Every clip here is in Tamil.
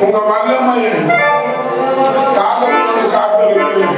உங்க வல்லமையை காதலோடு காத்திருக்கிறேன்.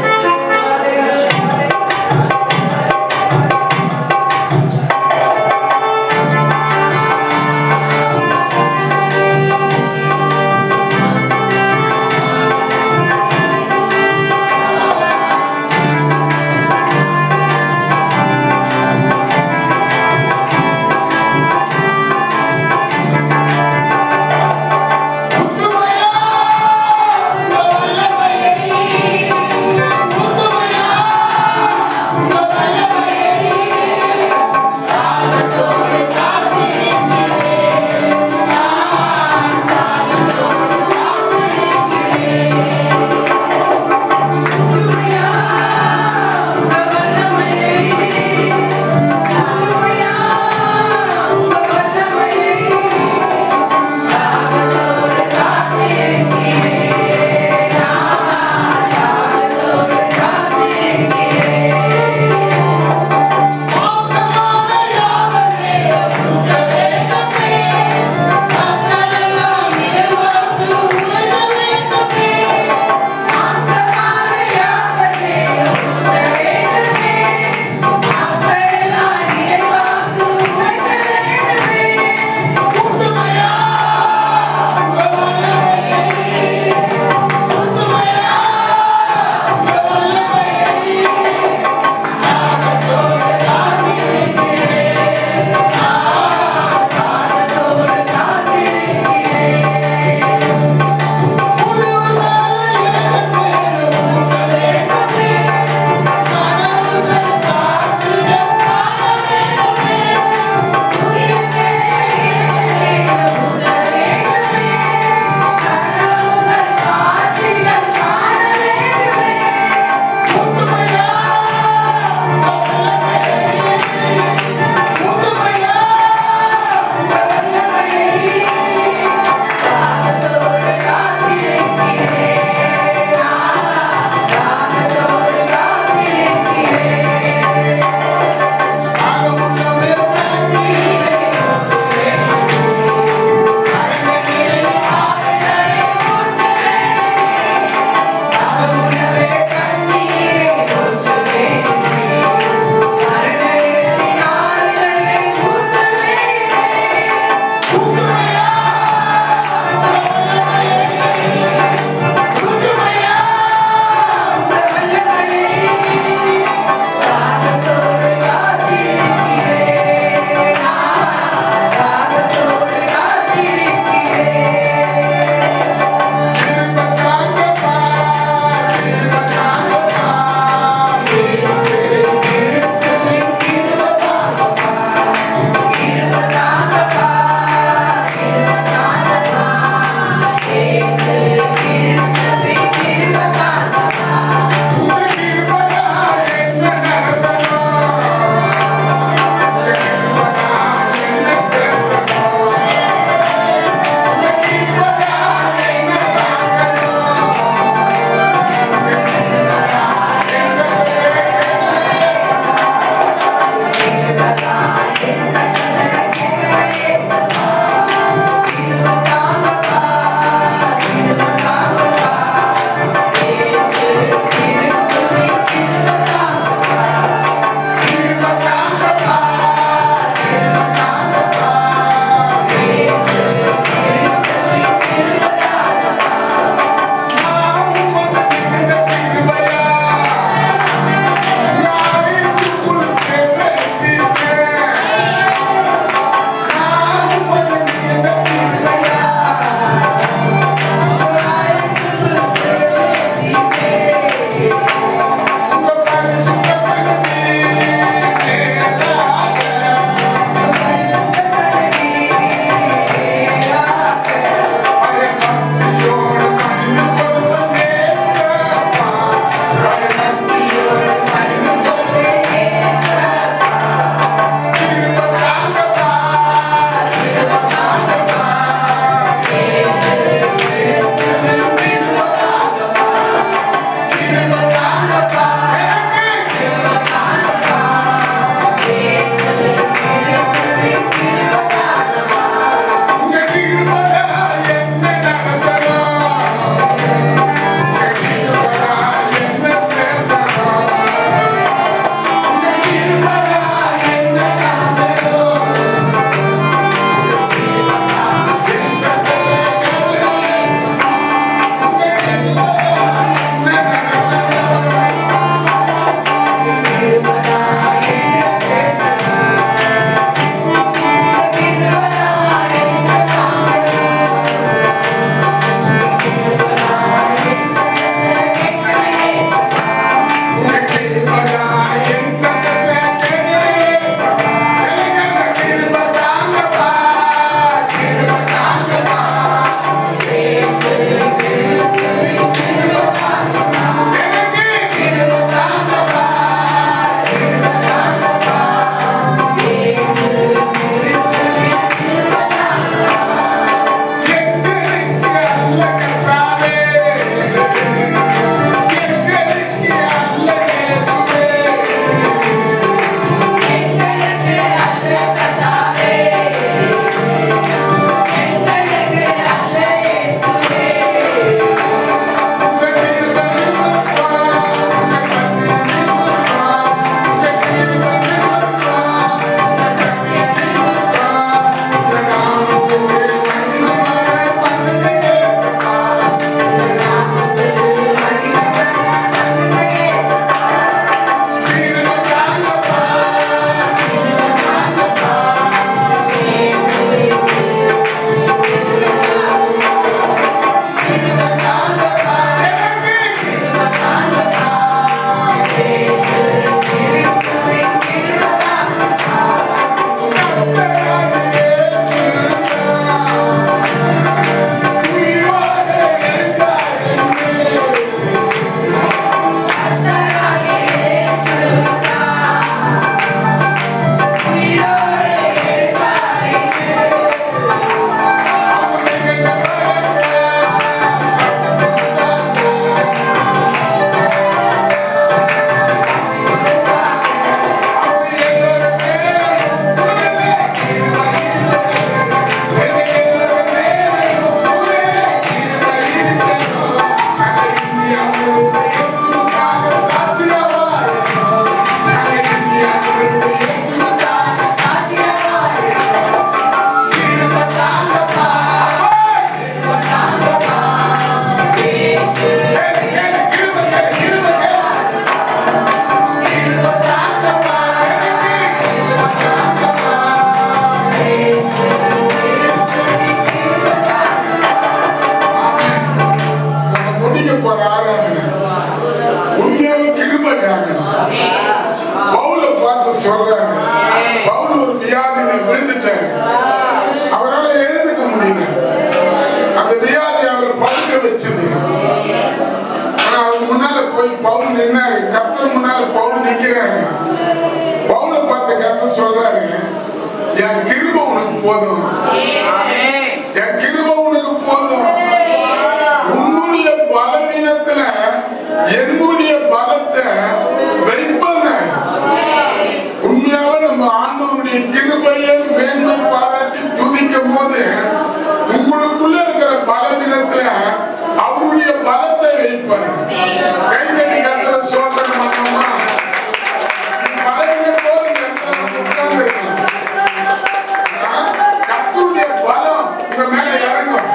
போதும். என் கிருபை உனக்கு போதும். உன்னுடைய பலவீனத்துல என்னுடைய பலத்தை வைப்பங்க. உண்மையாக நம்ம ஆண்டவருடைய கிருபையை மேன்மை பாராட்டி துதிக்கும் போது உங்களுக்குள்ள இருக்கிற பலவீனத்துல அவருடைய பலத்தை வைப்பார். கைதடி கட்டுற சோதனை பண்ணோமா பலவீனத்தோடு உட்கார்ந்து இருக்கலாம். கர்த்தருடைய பலம் உங்க மேல இறங்கும்.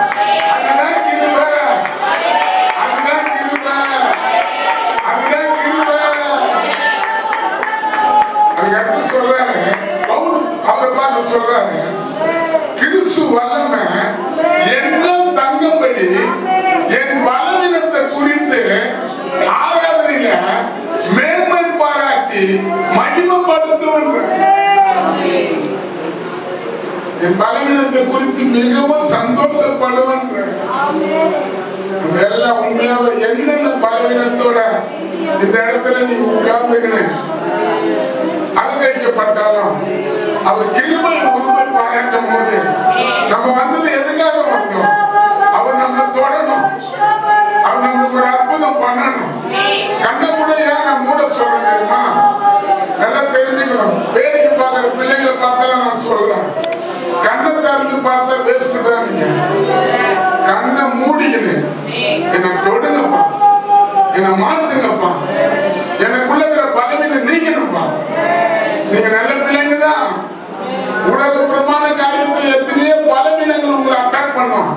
அதுதான் கிருபை, அதுதான் கிருபை, அதுதான் கிருபை. அதுக்கடுத்து சொல்றாரு அவரை பார்த்து சொல்றாரு, கிறிஸ்து வல்லமை என்னும் தங்கும்படி என் பலவீனத்தை குறித்து ஆராதனையில மேன்மை பாராட்டி மகிமைப்படுத்துவன்ற. என் பலவீனத்தை குறித்து மிகவும் சந்தோஷப்படுவன்ற. எல்லாம் உண்மையாவே என்னென்ன பலவீனத்தோட இந்த இடத்துல நீங்க உட்கார்ந்துக்கிறேன் அலங்கரிக்கப்பட்டாலும் அவர் கிருபை உரிமை பாராட்டும் போது நம்ம வந்தது எதுக்காக வந்தோம்? அவர் நம்ம தொடரணும், அவர் நம்மளுக்கு ஒரு அற்புதம் பண்ணணும். கண்ணை கூட ஏன் நான் மூட சொல்றேன் தெரியுமா? நல்லா தெரிஞ்சுக்கணும். வேடிக்கை பார்க்கிற பிள்ளைங்களை பார்த்தாலும் நான் சொல்றேன், கண்ணை திறந்து பார்த்தா வேஸ்ட் தான். நீங்க கண்ணை மூடிக்கணும். என்னை தொடுங்கப்பா, என்னை மாத்துங்கப்பா, எனக்குள்ள இருக்கிற பலவீனை நீக்கணும்ப்பா. நீங்க நல்ல பிள்ளைங்க தான். உலகப்புறமான காரியத்தில் எத்தனையோ பலவீனங்கள் உங்களை அட்டாக் பண்ணும்.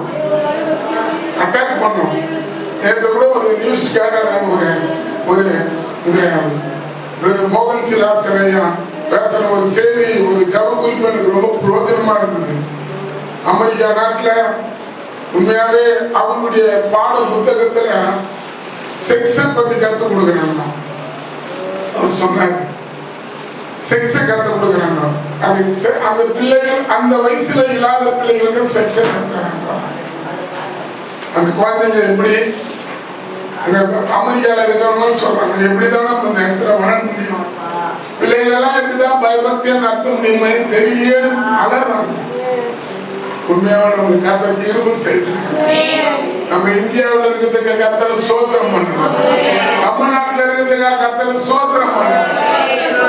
நேற்று கூட ஒரு நியூஸ் கேட்டேன். ஒரு மோகன் சிலாசனையா பேசுற ஒரு செய்தி, ஒரு ஜப குறிப்பு எனக்கு ரொம்ப பிரயோஜனமா இருந்தது. அமெரிக்கா நாட்டில் உண்மையாவே அவங்களுடைய பாட புத்தகத்துல செக்ஸை பத்தி கற்றுக் கொடுக்குறாங்க. அவர் சொன்னார், செக்ஸை கற்றுக் கொடுக்குறாங்க. அது அந்த பிள்ளைகள் அந்த வயசுல இல்லாத பிள்ளைகளுக்கு செக்ஸை கற்றுறாங்க. அந்த குழந்தைங்க எப்படி அமெரிக்கால இருக்கிறவங்க சொல்றாங்க, எப்படிதான் நம்ம இந்த இடத்துல வளர முடியும், பிள்ளைகள் எல்லாம் எப்படிதான் பயபக்தியா நடத்த முடியுமே தெரியல அலறாங்க. உண்மையாக நம்ம கர்த்தர் கிருபை செய்திருக்காங்க. நம்ம இந்தியாவில் இருக்கிறதுக்கு கர்த்தரை சோதனம் பண்ணணும். தமிழ்நாட்டில் இருக்கிறதுக்காக கர்த்தரை சோதனம் பண்ணணும்.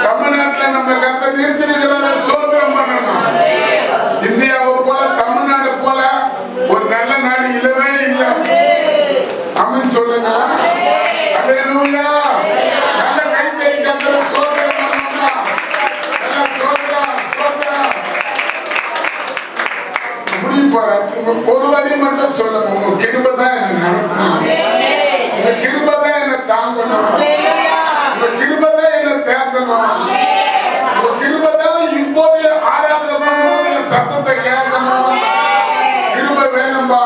தமிழ்நாட்டில் நம்ம கர்த்தர் நிறுத்திருக்கிறத சோதனம் பண்ணணும். இந்தியாவை போல தமிழ்நாடு போல ஒரு நல்ல நாடு இல்லவே இல்லை. அமீன் சொல்லுங்களா? அல்லேலூயா. நல்ல கைத்தறி கர்த்தரை சோதனம் பண்ணணும்னா நல்ல சோதனம் சோதனம் ஒரு வரி மட்டும் சொல்லுங்க. உங்க கிருபை தான் என்ன நடத்தணும், உங்க கிருபை தான் என்ன தாங்கணும், உங்க கிருபை தான் என்ன தேர்த்தணும், உங்க கிருபை தான் இப்போதைய ஆராதனை பண்ணும்போது என் சத்தத்தை கேட்கணும். கிருபை வேணும்பா,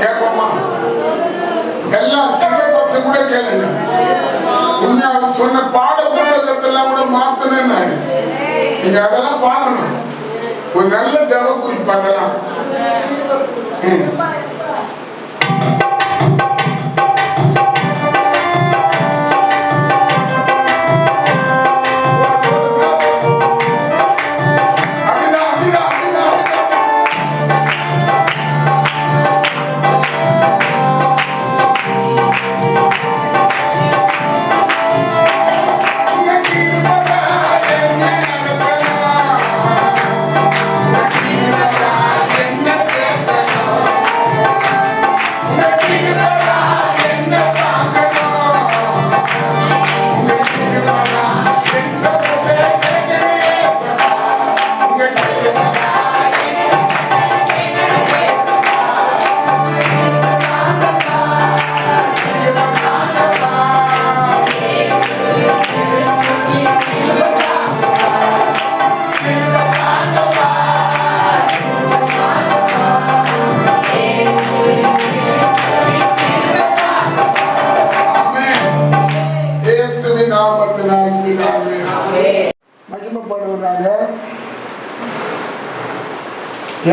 கேட்போமா? எல்லாம் சின்ன பசங்க கூட கேளுங்க. உண்மையா சொன்ன பாட புத்தகத்தெல்லாம் கூட மாத்தணும்னு நீங்க அதெல்லாம் பார்க்கணும். ஒரு நல்ல ஜப குறிப்பு அதெல்லாம். மகிமைப்படுவதாக.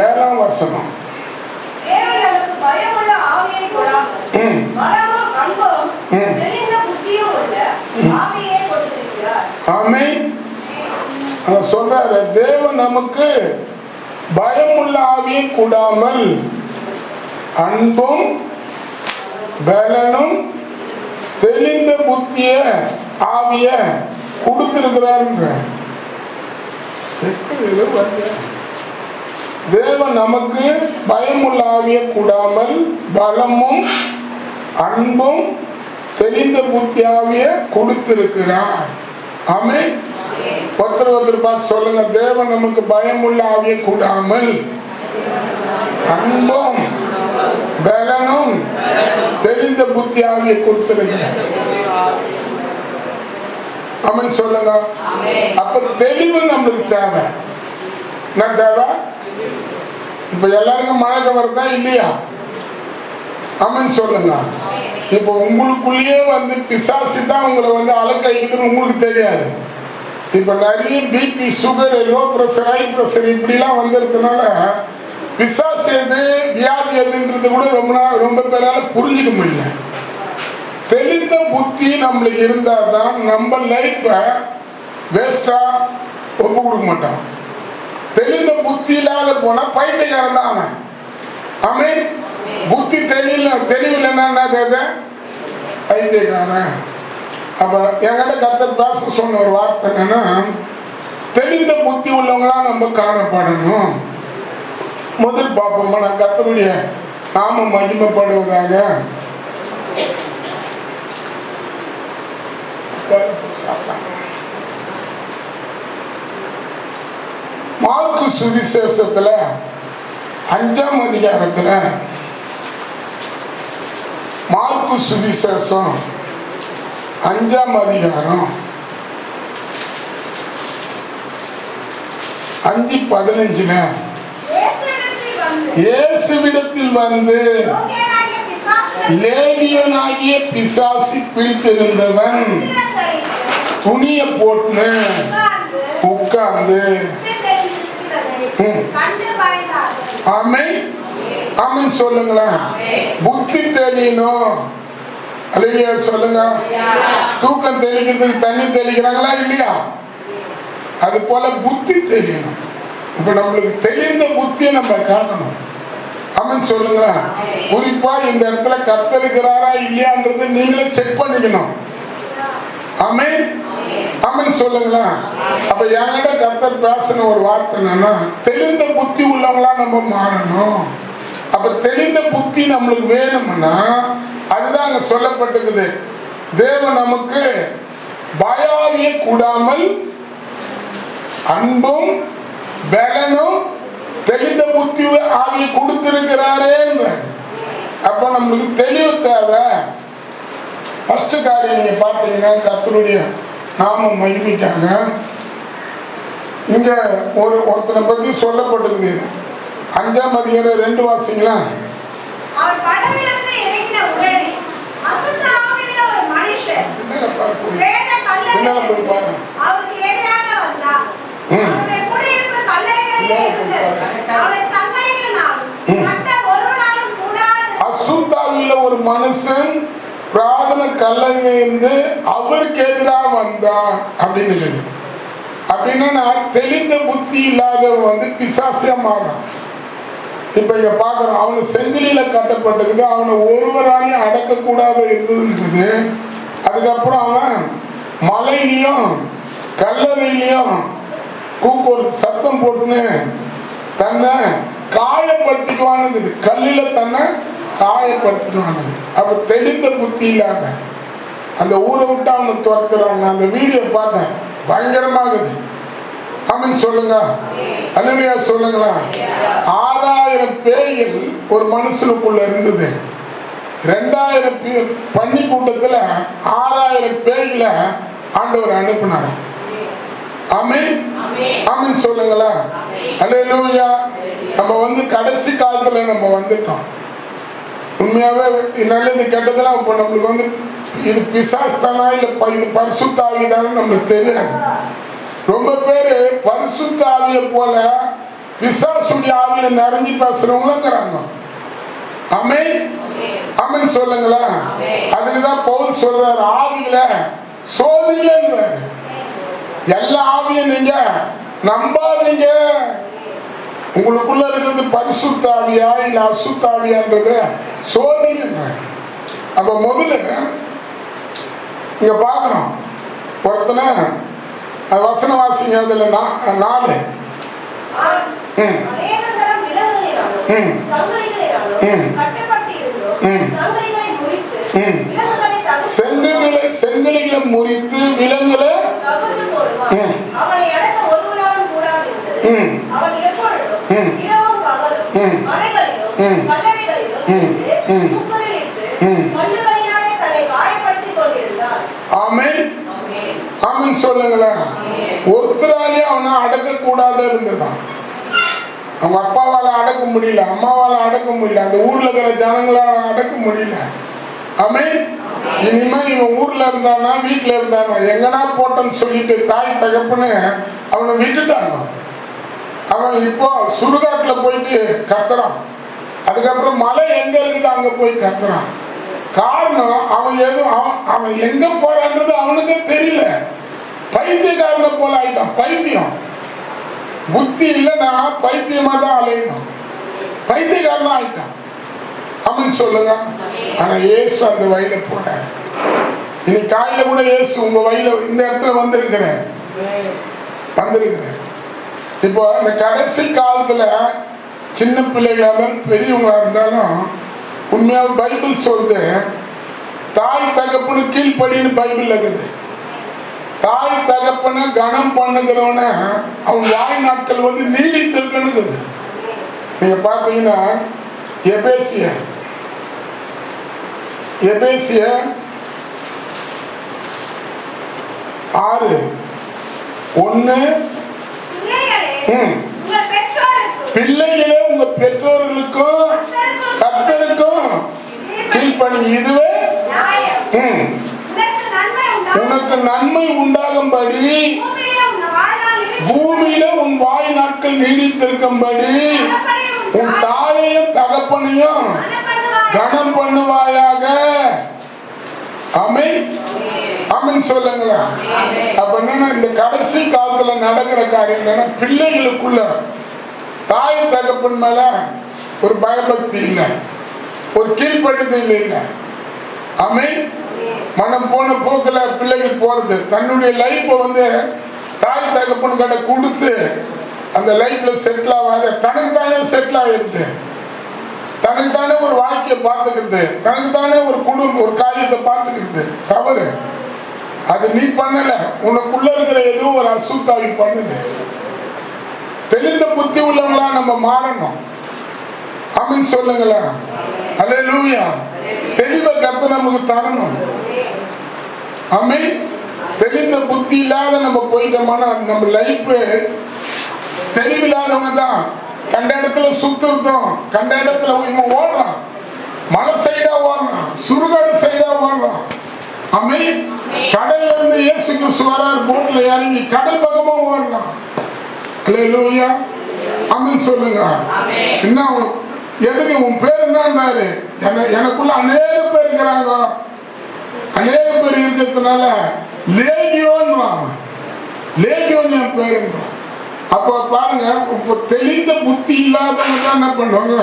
7ஆம் வசனம். ஆமென். சொல்றாரு, தேவன் நமக்கு பயமுள்ள ஆவியை கூடாமல் அன்பும் பலனும் தெளிந்த புத்திய ஆவிய கொடுத்திருக்கிறார். தேவன் நமக்கு பயமுள்ள ஆவியை கூடாமல் பலமும் அன்பும் தெளிந்த புத்தி ஆவிய கொடுத்திருக்கிறார். ஆமென். ஒருத்தர் பார்த்து சொல்லுங்க, தேவன் நமக்கு பயமுள்ள ஆவியை கூடாமல் அன்பும் பலனும் தெளிந்த புத்தி ஆவியை கொடுத்திருக்கிறார். ஆமென் சொல்லுங்க. அப்ப தெளிவு நம்மளுக்கு தேவை. என்ன தேவை? இப்ப எல்லாருக்கும் மழை வருதா இல்லையா? ஆமென் சொல்லுங்க. இப்ப உங்களுக்குள்ளேயே பிசாசு தான் உங்களை அலக்கழிக்குதுன்னு உங்களுக்கு தெரியாது. இப்ப நிறைய BP, sugar, low pressure, high pressure இப்படிலாம் வந்திருக்கனால பிசாசு எது வியாதி எதுன்றது கூட ரொம்ப பேரால புரிஞ்சுக்க முடியல. தெளிந்த புத்தி நம்மளுக்கு இருந்தால் தான் நம்ம லைஃப்பை வேஸ்டா ஒப்பு கொடுக்க மாட்டோம். தெளிந்த புத்தி இல்லாத போனா பைத்தியக்காரன் தான் அவன். ஆமென். புத்தி தெளிவில்லைன்னா பைத்தியக்காரன். அப்ப என்கிட்ட கர்த்தர் பேச சொன்ன ஒரு வார்த்தை என்னன்னா, தெளிந்த புத்தி உள்ளவங்களா நம்ம காணப்படணும். முதல் பார்ப்போமா, நான் கர்த்தருடைய நாமம் மகிமைப்படுவதாக. மார்க்கு சுவிசேஷத்துல 5ஆம் அதிகாரத்துல, மார்க்கு சுவிசேஷம் 5ஆம் அதிகாரம் 5:15 இயேசுவிடத்தில் வந்து லேகியனாகிய பிசாசு பிடித்திருந்தவன் துணிய போட்டு உட்கார்ந்து ஆமென் ஆமென் சொல்லுங்களேன். புத்தி தெளியணும். அல்லேலூயா சொல்லுங்க. தூக்கம் தெளிக்கிறதுக்கு தண்ணி தெளிக்கிறாங்களா இல்லையா? அது போல புத்தி தெளியணும். இப்ப நம்மளுக்கு தெளிந்த புத்தியை நம்ம காட்டணும். ஆமென் சொல்லுங்களேன். குறிப்பா இந்த இடத்துல கர்த்தர் இருக்கிறாரா இல்லையான்றது நீங்களே செக் பண்ணிக்கணும். ஆமென் ஆமென் சொல்லுங்களேன். அப்ப என்கிட்ட கர்த்தர் பேசின ஒரு வார்த்தை என்னன்னா, தெளிந்த புத்தி உள்ளவங்களா நம்ம மாறணும். அப்ப தெளிந்த புத்தி நம்மளுக்கு வேணும்னா அதுதான் அங்க சொல்லப்பட்டிருக்குது. தேவன் நமக்கு பயாவிய கூடாமல் அன்பும் பலனும் தெளிந்த புத்தி ஆவியை கொடுத்திருக்கிறாரே. அப்ப நம்மளுக்கு தெளிவு தேவை. ஃபர்ஸ்ட் காரியம் நீங்க பார்த்தீங்கன்னா, கர்த்தருடைய நாமம் மகிமைக்காக இங்க ஒருத்தனை பத்தி சொல்லப்பட்டிருக்குது. 5ஆம் அதிகாரம் 2 வாசிங்களா? போய் பாருங்க. அசுத்தாவில ஒரு மனுஷன் பிரார்த்தனை கல்லறையிலிருந்து அவருக்கு எதிராக வந்தான் அப்படின்னு. அப்படின்னா தெளிந்த புத்தி இல்லாதவன் பிசாசியா மாறான். இப்ப இங்க பாக்குறோம், அவனு செங்கிலியில கட்டப்பட்டிருக்குது. அவனை ஒருவராலையும் அடக்கக்கூடாத இருந்ததுன்னு. அதுக்கப்புறம் அவன் மலையிலையும் கல்லறையிலையும் கூக்கோர் சத்தம் போட்டுன்னு தன்னை காயப்படுத்திக்குவானது. கல்லில தன்னை காயப்படுத்திக்குவானது. அப்ப தெளிந்த புத்தி இல்லாத அந்த ஊரை விட்டு அவனை துரத்துறாங்க. அந்த வீடியோ பார்த்தேன், பயங்கரமாகுது. ஆமென் சொல்லுங்க. அல்லேலூயா சொல்லுங்களா. 6000 பேய்கள் ஒரு மனுஷனுக்குள்ள இருந்தது. 2000 பன்னி கூட்டத்துல 6000 பேய்களை ஆண்டவர் அனுப்பினார். ஆமென் ஆமென் சொல்லுங்களா. அல்லேலூயா. நம்ம கடைசி காலத்துல நம்ம வந்துட்டோம். உண்மையாவே நல்லது கெட்டதெல்லாம் இப்போ நம்மளுக்கு இது பிசாஸ்தானா இல்லை இது பரிசுத்த ஆவிதானு நம்மளுக்கு தெரியாது. ரொம்ப பேர் பரிசுத்த ஆவியை போல பிசாசுடைய ஆவியில நிறைஞ்சு பேசுறவங்களுங்கிறாங்க. ஆமென் ஆமென் சொல்லுங்களா. அதுக்குதான் பவுல் சொல்றாரு, ஆவியில சோதிங்கன்றாரு. எல்லா ஆவியும் நீங்க நம்பாதீங்க. உங்களுக்குள்ள இருக்கிறது பரிசுத்தாவியா இல்ல அசுத்தாவியான்றத சோதிங்க. அப்ப முதல்ல இங்க பாக்குறோம் ஒருத்தனை வசனவாசிங்க அதுல 4 செங்கலிகளை முறித்து விலங்குகளை ஆமென் சொல்லுங்களேன். ஒருத்தராலே அவனை அடக்க கூடாது இருந்ததான். அவங்க அப்பாவால அடக்க முடியல, அம்மாவால அடக்க முடியல, அந்த ஊர்ல இருக்கிற ஜனங்களால அடக்க முடியல. ஆமென். இனிமே இவன் ஊர்ல இருந்தானா வீட்டுல இருந்தானா எங்கன்னா போட்டன்னு சொல்லிட்டு தாய் தகப்பன்னு அவனை விட்டுட்டாங்க. அவன் இப்போ சுடுகாட்டுல போயிட்டு கத்துறான். அதுக்கப்புறம் மலை எங்க இருக்குது அங்க போய் கத்துறான். காரணம் அவன் எங்க போறான்றது அவனுக்கே தெரியல. பைத்தியக்காரனை போல ஆயிட்டான். பைத்தியம் புத்தி இல்லைன்னா பைத்தியமா தான் அலையணும். பைத்தியக்காரனா ஆயிட்டான். அவன் சொல்லுங்க. ஆனா இயேசு அந்த வழியில போறாரு. இன்னைக்கு காலையில கூட இயேசு உங்க வழியில இந்த இடத்துல வந்திருக்கிறேன். இப்போ இந்த கடைசி காலத்துல சின்ன பிள்ளைகளா இருந்தாலும் பெரியவங்களா இருந்தாலும் உண்மையாக பைபிள் சொல்லுது, தாய் தகப்பனு கீழ்ப்படின்னு பைபிள் இருக்குது. தாய் தகப்பனை கனம் பண்ணுகிறவன அவன் வாய் நாட்கள் நீடித்திருக்குன்னு. நீங்க பாத்தீங்கன்னா எபேசியர் 6:1 பிள்ளைகளே உங்க பெற்றோர்களுக்கும் கர்த்தருக்கும் கீழ்ப்படிங்க, இதுவே உனக்கு நன்மை உண்டாகும்படி பூமியில உன் வாய் நாட்கள் நீடித்திருக்கும்படி உன் தாயையும் தகப்பனையும் கனம் பண்ணுவாயாக. ஆமென். ஆமென் சொல்லுங்களா. அப்ப என்னன்னா இந்த கடைசி காலத்துல நடக்கிற காரியம் என்னன்னா பிள்ளைகளுக்குள்ள தாய் தகப்பன் மேல ஒரு பயபக்தி இல்லை, ஒரு கீழ்ப்படுதல் இல்லை. ஆமென். மனம் போன போக்குல பிள்ளைகள் போறது, தன்னுடைய லைஃப்பை தாய் தகப்பன் கிட்ட கொடுத்து அந்த லைஃப்ல செட்டில் ஆகாத தனக்கு தானே செட்டில் ஆகிடுது. தனக்கு தானே ஒரு வாழ்க்கையை பார்த்துக்கிறது, தனக்கு தானே ஒரு குடும்பம் ஒரு காரியத்தை பார்த்துக்கிறது தவறு. அது நீ பண்ணல, உனக்குள்ள இருக்கிற ஏதோ ஒரு அசுத்தாவி பண்ணுது. தெளிந்த புத்தி உள்ளவங்களா நம்ம மாறணும். ஆமென் சொல்லுங்களேன். அல்லேலூயா. தெளிவை கர்த்தர் நமக்கு தரணும். ஆமென். தெளிந்த புத்தி இல்லாத நம்ம போயிட்டோம்னா நம்ம லைஃப் தெளிவில்லாதவங்க தான். கண்ட இடத்துல சுத்துறதும், கண்ட இடத்துல இவன் ஓடுறான், மலை சைடா ஓடுறான், சுடுகாடு சைடா ஓடுறான். ஆமென். கடல்ல இருந்து இயேசு கிறிஸ்து வரார், போட்ல இறங்கி கடல் பக்கமா ஓடுறான். அல்லேலூயா. ஆமென் சொல்லுங்க. என்ன எதுக்கு உன் பேர் என்னன்னாரு? எனக்குள்ள அநேக பேர் இருக்கிறாங்க. அநேக பேர் இருக்கிறதுனால லேகியோன்றான். லேகியோன் என் பேருன்றான். அப்ப பாருங்க, இப்போ தெளிந்த புத்தி இல்லாதவங்க தான் என்ன பண்ணுவாங்க,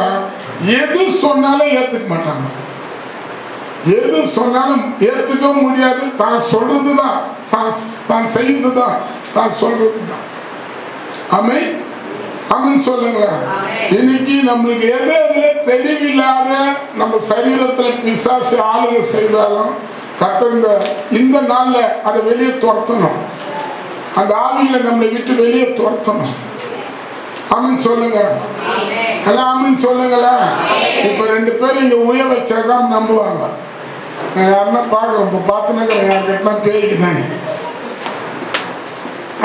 எது சொன்னாலும் ஏத்துக்க மாட்டாங்க. எது சொன்னாலும் ஏத்துக்கவும் முடியாது. தான் சொல்றதுதான், தான் செய்யறதுதான், தான் சொல்றதுதான். ஆமென். ஆமென் சொல்லுங்களேன். இன்னைக்கு நம்மளுக்கு எது எதுல தெளிவில்லாத நம்ம சரீரத்துல பிசாசு ஆளுகை செய்தாலும் கர்த்தர் இந்த நாள்ல அதை வெளியே துரத்தணும். அந்த ஆவியில நம்மளை விட்டு வெளியே துரத்தணும். ஆமென் சொல்லுங்க. எல்லாம் ஆமென் சொல்லுங்களேன். இப்ப 2 பேர் இங்க உய வச்சாதான் நம்புவாங்க. நான் யாருன்னா பாக்குறேன், இப்ப பார்த்துனாக்க யாருக்கிட்ட பேய்க்குதாங்க.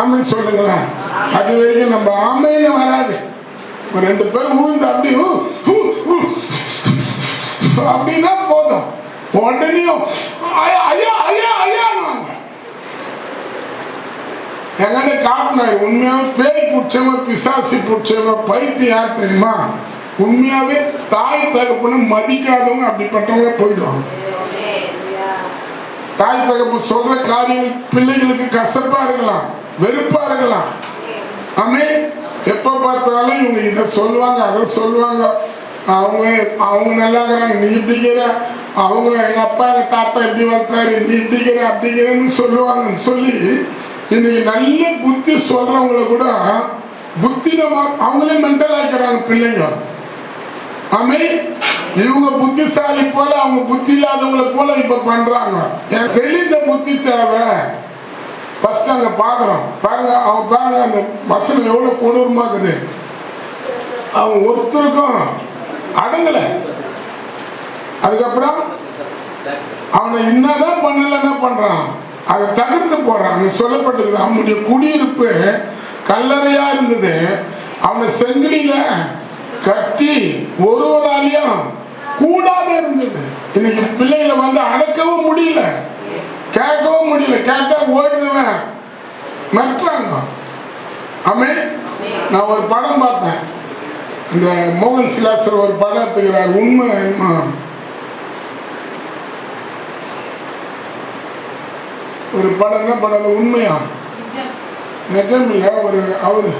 ஆமென் சொல்லுங்களேன். அது வரைக்கும் நம்ம ஆமைன்னு வராது. 2 பேர் உழுந்து அப்படி அப்படின்னா போதும், உடனே ஐயா ஐயா ஐயா எங்கிட்ட காட்டினாரு. உண்மையாவே பேய் பிடிச்சவங்க, பிசாசி பிடிச்சவங்க, பைத்தியம் யார் தெரியுமா? உண்மையாவே தாய் தகப்பன்னு மதிக்காதவங்க, அப்படிப்பட்டவங்க போயிடுவாங்க. தாய் தகப்பு சொல்ற காரியங்கள் பிள்ளைகளுக்கு கசப்பா இருக்கலாம், வெறுப்பா இருக்கலாம். ஆமென். எப்ப பார்த்தாலும் இவங்க இதை சொல்லுவாங்க அதை சொல்லுவாங்க. அவங்க அவங்க நல்லா இருக்கிறாங்க, நீ இப்படிக்கிற. அவங்க எங்க அப்பா எங்க தாத்தா இப்படி வளர்த்தாரு, நீ இப்படிக்கிற அப்படிங்கிறன்னு சொல்லுவாங்கன்னு சொல்லி இன்னைக்கு நல்ல புத்தி சொல்றவங்கள கூட புத்தினமா அவங்களே மென்டல் ஆக்கிறாங்க பிள்ளைங்க. ஆமே, இவங்க புத்திசாலி போல அவங்க புத்தி இல்லாதவங்களை போல இப்ப பண்றாங்க. எனக்கு தெளிந்த புத்தி தேவை. ஃபர்ஸ்ட் அங்க பாக்குறோம் பாருங்க, அவங்க பாருங்க அந்த வசனம் எவ்வளவு கொடூரமா இருக்குது. அவன் ஒருத்தருக்கும் அடங்கல. அதுக்கப்புறம் அவனை என்னதான் பண்ணல, என்ன பண்றான், அதை தகர்த்து போடுறான். அங்க சொல்லப்பட்டிருக்குது அவனுடைய குடியிருப்பு கல்லறையா இருந்தது. அவனை செங்கலில கட்டி ஒருவராலையும் கூடாத இருந்தது. இன்னைக்கு பிள்ளைகளை வந்து அடக்கவும் முடியல, கேட்கவும் முடியல. கேட்டா ஓடுவேன் மற்றாங்க. ஆமே, நான் ஒரு படம் பார்த்தேன். இந்த மோகன் சிலாசர் ஒரு படம் எடுத்துக்கிறார். உண்மை ஒரு படம், என்ன படம் உண்மையா நிஜம் இல்லை. ஒரு அவரு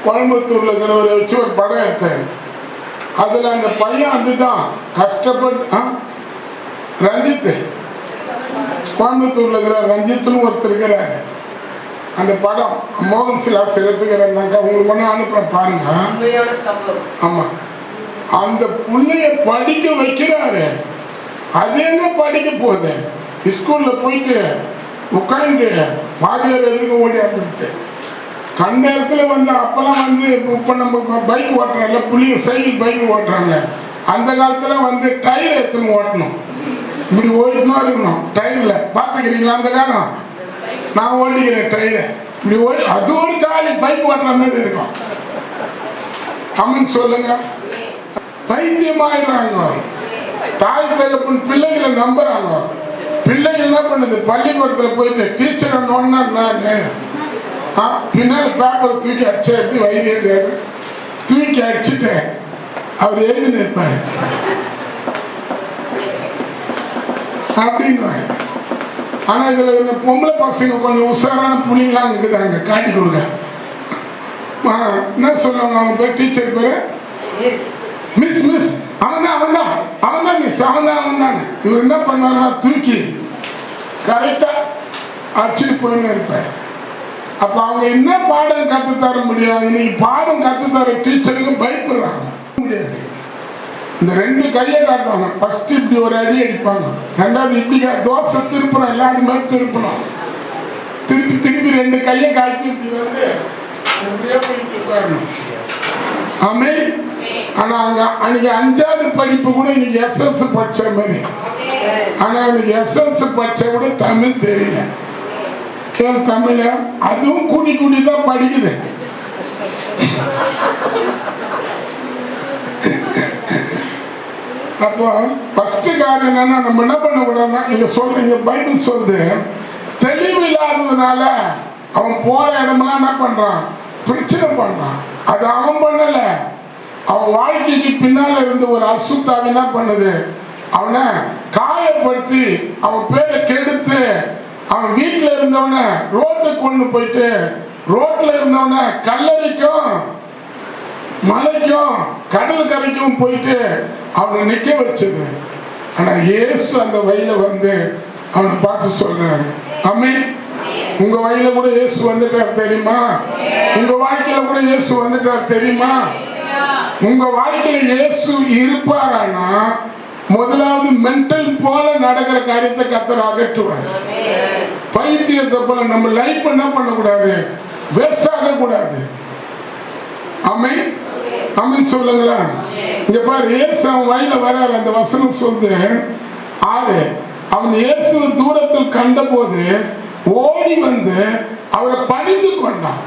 கோயம்புத்தூர்ல இருக்கிறவரை வச்சு ஒரு படம் எடுத்தாரு. அதுல அந்த பையன் அப்படிதான் கஷ்டப்பட்டு, ரஞ்சித், கோயம்புத்தூர்ல இருக்கிற ரஞ்சித்னு ஒருத்தர் இருக்கிறாரு. அந்த படம் மோகன் சிலாசர் எடுத்துக்கிறாருனாக்கா உங்களுக்கு ஒன்று அனுப்புறேன் பாருங்க. ஆமா, அந்த பிள்ளைய படிக்க வைக்கிறாரு. அது எங்க படிக்க போகுது? ஸ்கூல்ல போயிட்டு உட்காந்து வாத்தியார் எதுக்கு ஓடியாந்துருக்கு. கண்ட இடத்துல வந்து அப்பெல்லாம் வந்து இப்போ நம்ம பைக் ஓட்டுறோம்ல, புள்ளிங்க சைக்கிள் பைக் ஓட்டுறாங்க. அந்த காலத்துல வந்து டயர் எடுத்துன்னு ஓட்டணும், இப்படி ஓடிட்டுமா இருக்கணும். டயர்ல பார்த்துக்கிறீங்களா அந்த காலம்? நான் ஓட்டிக்கிறேன் டயரை இப்படி ஓடி, அது ஒரு ஜாலி பைக் ஓட்டுற மாதிரி இருக்கும். அம்மன் சொல்லுங்க, பைத்தியமாயிடுறாங்க. தாய் தகப்பன் பிள்ளைகளை நம்புறாங்க. பிள்ளைகள் என்ன பண்ணுது, பள்ளிக்கூடத்தில் போயிட்டு டீச்சரை நோன்னா நான் பின்னால் பேப்பரை தூக்கி அடிச்சா எப்படி வைத்திய தூக்கி அடிச்சுட்டேன் அவர் எழுதி நிற்பாரு அப்படின்னு. ஆனா இதுல இந்த பொம்பளை பசங்க கொஞ்சம் உஷாரான புள்ளிங்களாம் இருக்குதாங்க, காட்டி கொடுங்க. என்ன சொல்லுவாங்க அவங்க பேர், டீச்சர் பேரு மிஸ். மிஸ் அவன் தான் மிஸ், அவன் தான். இவர் என்ன பண்ணுவாருன்னா தூக்கி கரெக்டா அடிச்சுட்டு போயின்னு இருப்பார். அப்ப அவங்க என்ன பாடம் கத்து தர முடியும்? இன்னைக்கு பாடம் கத்து தர டீச்சருக்கு பயப்படுறாங்க. முடியாது. இந்த ரெண்டு கையை காட்டுவாங்க. ஃபர்ஸ்ட் இப்படி ஒரு அடி அடிப்பாங்க, ரெண்டாவது இப்படி தோசை திருப்புறோம், எல்லாரும் மாதிரி திருப்பணும். திருப்பி ரெண்டு கையை காட்டி இப்படி வந்து இப்படியே போயிட்டு உட்காரணும். ஆமே. ஆனா அங்க அன்னைக்கு 5வது படிப்பு கூட இன்னைக்கு எஸ்எல்சி படிச்ச மாதிரி. ஆனா இன்னைக்கு எஸ்எல்சி படிச்ச கூட தமிழ் தெரியல. தமிழ அதுவும் கூடி தான் படிக்குது. அப்போ ஃபர்ஸ்ட் காரணம் என்னன்னா, நம்ம என்ன பண்ணக்கூடாதுன்னா, இங்க சொல்றீங்க பைபிள் சொல்லுது, தெளிவு இல்லாததுனால அவன் போற இடமெல்லாம் என்ன பண்றான், பிரச்சனை பண்றான். அது அவன் பண்ணல, அவன் வாழ்க்கைக்கு பின்னால இருந்து ஒரு அசுத்தாவி என்ன பண்ணுது, அவனை காயப்படுத்தி அவன் பேரை கெடுத்து அவன் வீட்டுல இருந்தவன ரோட்டுக்கு கொண்டு போயிட்டு, ரோட்ல இருந்தவன கல்லறைக்கும் மலைக்கும் கடல் கரைக்கும் போயிட்டு அவனை நிக்க வச்சது. ஆனா இயேசு அந்த வழியில வந்து அவனை பார்த்து சொல்றாரு, அம்மே உங்க வழியில கூட இயேசு வந்துட்டார் தெரியுமா? உங்க வாழ்க்கையில கூட இயேசு வந்துட்டார் தெரியுமா? உங்க வாழ்க்கையில இயேசு இருப்பாரானா முதலாவது மென்டல் போல நடக்கிற காரியத்தை கர்த்தர் அகற்றுவார். பைத்தியத்தை போல நம்ம லைஃப் என்ன பண்ணக்கூடாது, வேஸ்ட் ஆக கூடாது. ஆமென் ஆமென் சொல்லுங்களா. இங்க பாரு, இயேசு அவன் வழியில வராரு. அந்த வசனம் சொல்லுது 6, அவன் இயேசு தூரத்தில் கண்ட போது ஓடி வந்து அவரை பணிந்து கொண்டான்.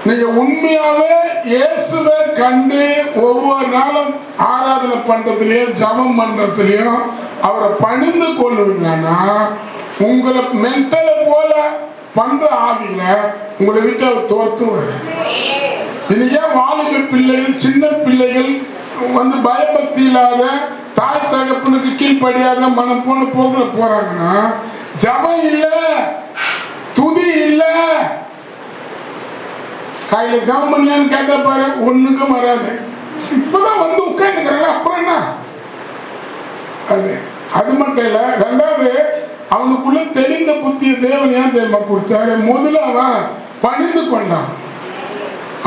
நீங்க உண்மையாவே இயேசுவை கண்டு ஒவ்வொரு நாளும் ஆராதனை பண்றதுலயும் ஜபம் பண்றதுலயும் அவரை பணிந்து கொள்ளுவீங்கன்னா, உங்களை மென்டலை போல பண்ற ஆவியில உங்களை விட்டு அவர் தோற்றுவார். இன்னைக்கே வாலிப பிள்ளைகள், சின்ன பிள்ளைகள் வந்து பயபக்தி இல்லாத, தாய் தகப்பனுக்கு கீழ்படியாத மனம் போன போக்குல போறாங்கன்னா, ஜபம் இல்லை, துதி இல்லை, இல்ல. காலையில ஜெபம் பண்ணியான்னு கேட்ட பாரு, ஒண்ணுக்கும் வராது. இப்பதான் வந்து உட்காந்துக்கிறாங்க, அப்புறம் என்ன? அது மட்டும் இல்ல. ரெண்டாவது, அவனுக்குள்ள தெளிந்த புத்திய தேவன் ஏன் தெரியுமா கொடுத்தாரு? முதல்ல அவன் பணிந்து கொண்டான்.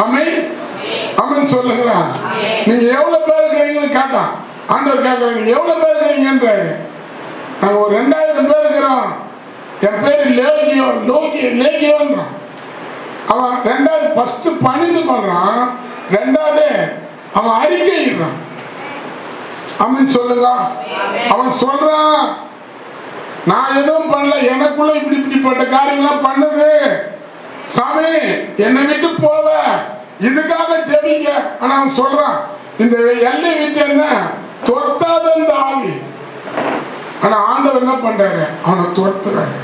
ஆமென் ஆமென் சொல்லுங்களா? நீங்க எவ்வளவு பேர் இருக்கிறீங்கன்னு கேட்டான். ஆண்டவர் கேட்கறாங்க, நீங்க எவ்வளவு பேர் இருக்கிறீங்கன்றாரு. நாங்க ஒரு 2000 பேர் இருக்கிறோம். என் பேரு லேகியோன்றான். அவன் ரெண்டாவது ஃபர்ஸ்ட் பணிந்து கொள்றான். ரெண்டாவது அவன் அறிக்கையிடுறான். ஆமென் சொல்லுங்க. அவன் சொல்றான், நான் எதுவும் பண்ணல, எனக்குள்ள இப்படிப்பட்ட காரியங்கள்லாம் பண்ணுது சாமி, என்னை விட்டு போவ, இதுக்காக ஜெபிங்க. ஆனா அவன் சொல்றான், இந்த எல்லை விட்டு என்ன துரத்தாத இந்த ஆவி. ஆனா ஆண்டவர் என்ன பண்றாரு? அவனை துரத்துறாரு.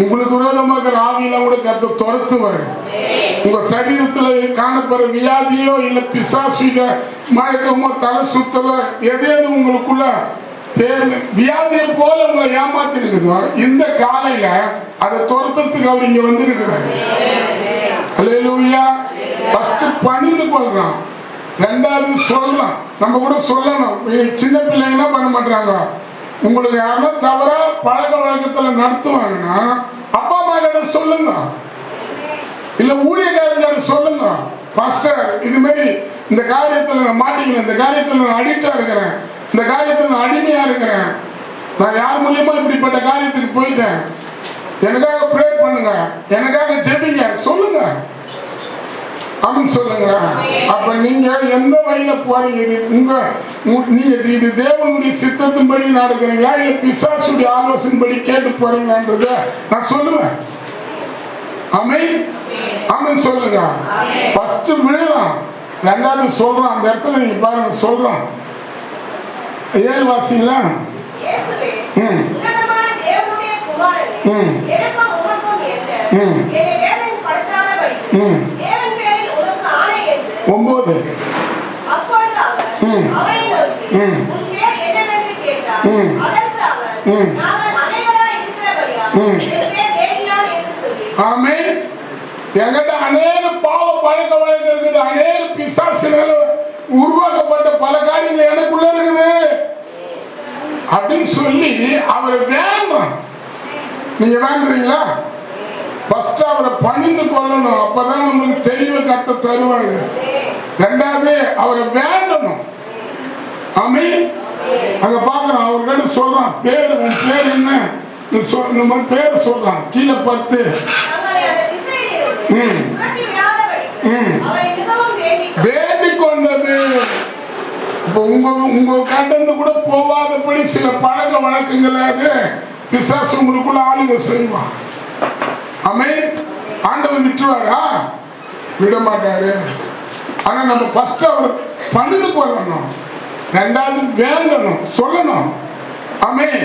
உங்களுக்கு விரோதமாக ஆவியெல்லாம் கூட கத்த துரத்துவாரு. உங்க சரீரத்துல காணப்படுற வியாதியோ இல்ல பிசாசிக மயக்கமோ தலை சுத்தலோ எது உங்களுக்குள்ள வியாதியை போல உங்களை ஏமாத்தி இருக்குதோ, இந்த காலையில அதை துரத்துறதுக்கு அவர் இங்க வந்து இருக்கிறாரு. அல்லேலூயா. ஃபர்ஸ்ட் பணிந்து கொள்றான். ரெண்டாவது சொல்றான். நம்ம கூட சொல்லணும். சின்ன பிள்ளைங்க என்ன பண்ண மாட்டாங்க, உங்களுக்கு யாருன்னா தவறா பழக்க வழக்கத்துல நடத்துவாங்கன்னா அப்பா அம்மா கிட்ட சொல்லுங்க, இல்ல ஊழியக்காரங்க சொல்லுங்க. பாஸ்டர், இது மாதிரி இந்த காரியத்துல நான் மாட்டிக்கிறேன், இந்த காரியத்துல நான் அடிக்டா இருக்கிறேன், இந்த காரியத்துல நான் அடிமையா இருக்கிறேன், நான் யார் மூலியமா இப்படிப்பட்ட காரியத்துக்கு போயிட்டேன், எனக்காக ப்ரேயர் பண்ணுங்க, எனக்காக ஜெபிங்க சொல்லுங்க. அப்படின்னு சொல்லுங்களா? அப்ப நீங்க எந்த வழியில போறீங்க? நீங்க இது தேவனுடைய சித்தத்தின்படி நடக்கிறீங்களா இல்ல பிசாசுடைய ஆலோசனைப்படி கேட்டு போறீங்கன்றத நான் சொல்லுவேன். ஆமென் ஆமென் சொல்லுங்க. ஃபர்ஸ்ட் விழுறான், ரெண்டாவது சொல்றான். அந்த இடத்துல நீங்க பாருங்க, சொல்றான். 7 வாசிங்களா? என்கிட்ட அநேக பாவ பழக்க வழக்கம் இருக்குது, அநேக பிசாசினால உருவாக்கப்பட்ட பல காரியங்கள் எனக்குள்ள இருக்குது அப்படின்னு சொல்லி அவரை வேண்டாம். நீங்க வேண்டுறீங்களா? ஃபர்ஸ்ட் அவரை பணிந்து கொள்ளணும். அப்பதான் நம்மளுக்கு தெளிவை கத்த தருவாங்க. ரெண்டாவது அவரை வேண்டணும். ஆமென். அங்க பாக்குறோம், அவர்கிட்ட சொல்றான், பேர் உன் பேர் என்ன பேர் சொல்றான். கீழே 10 வேண்டிக் கொண்டது. இப்ப உங்க கண்டந்து கூட போவாதபடி சில பழக்க வழக்கங்கள் அது பிசாசு உங்களுக்குள்ள ஆளுங்க செய்வான். ஆமென். ஆண்டவர் விட்டுருவாரா? விட மாட்டாரு. ஆனா நம்ம ஃபர்ஸ்ட் அவர் பணிந்து கொள்ளணும், ரெண்டாவது வேண்டணும், சொல்லணும். ஆமென்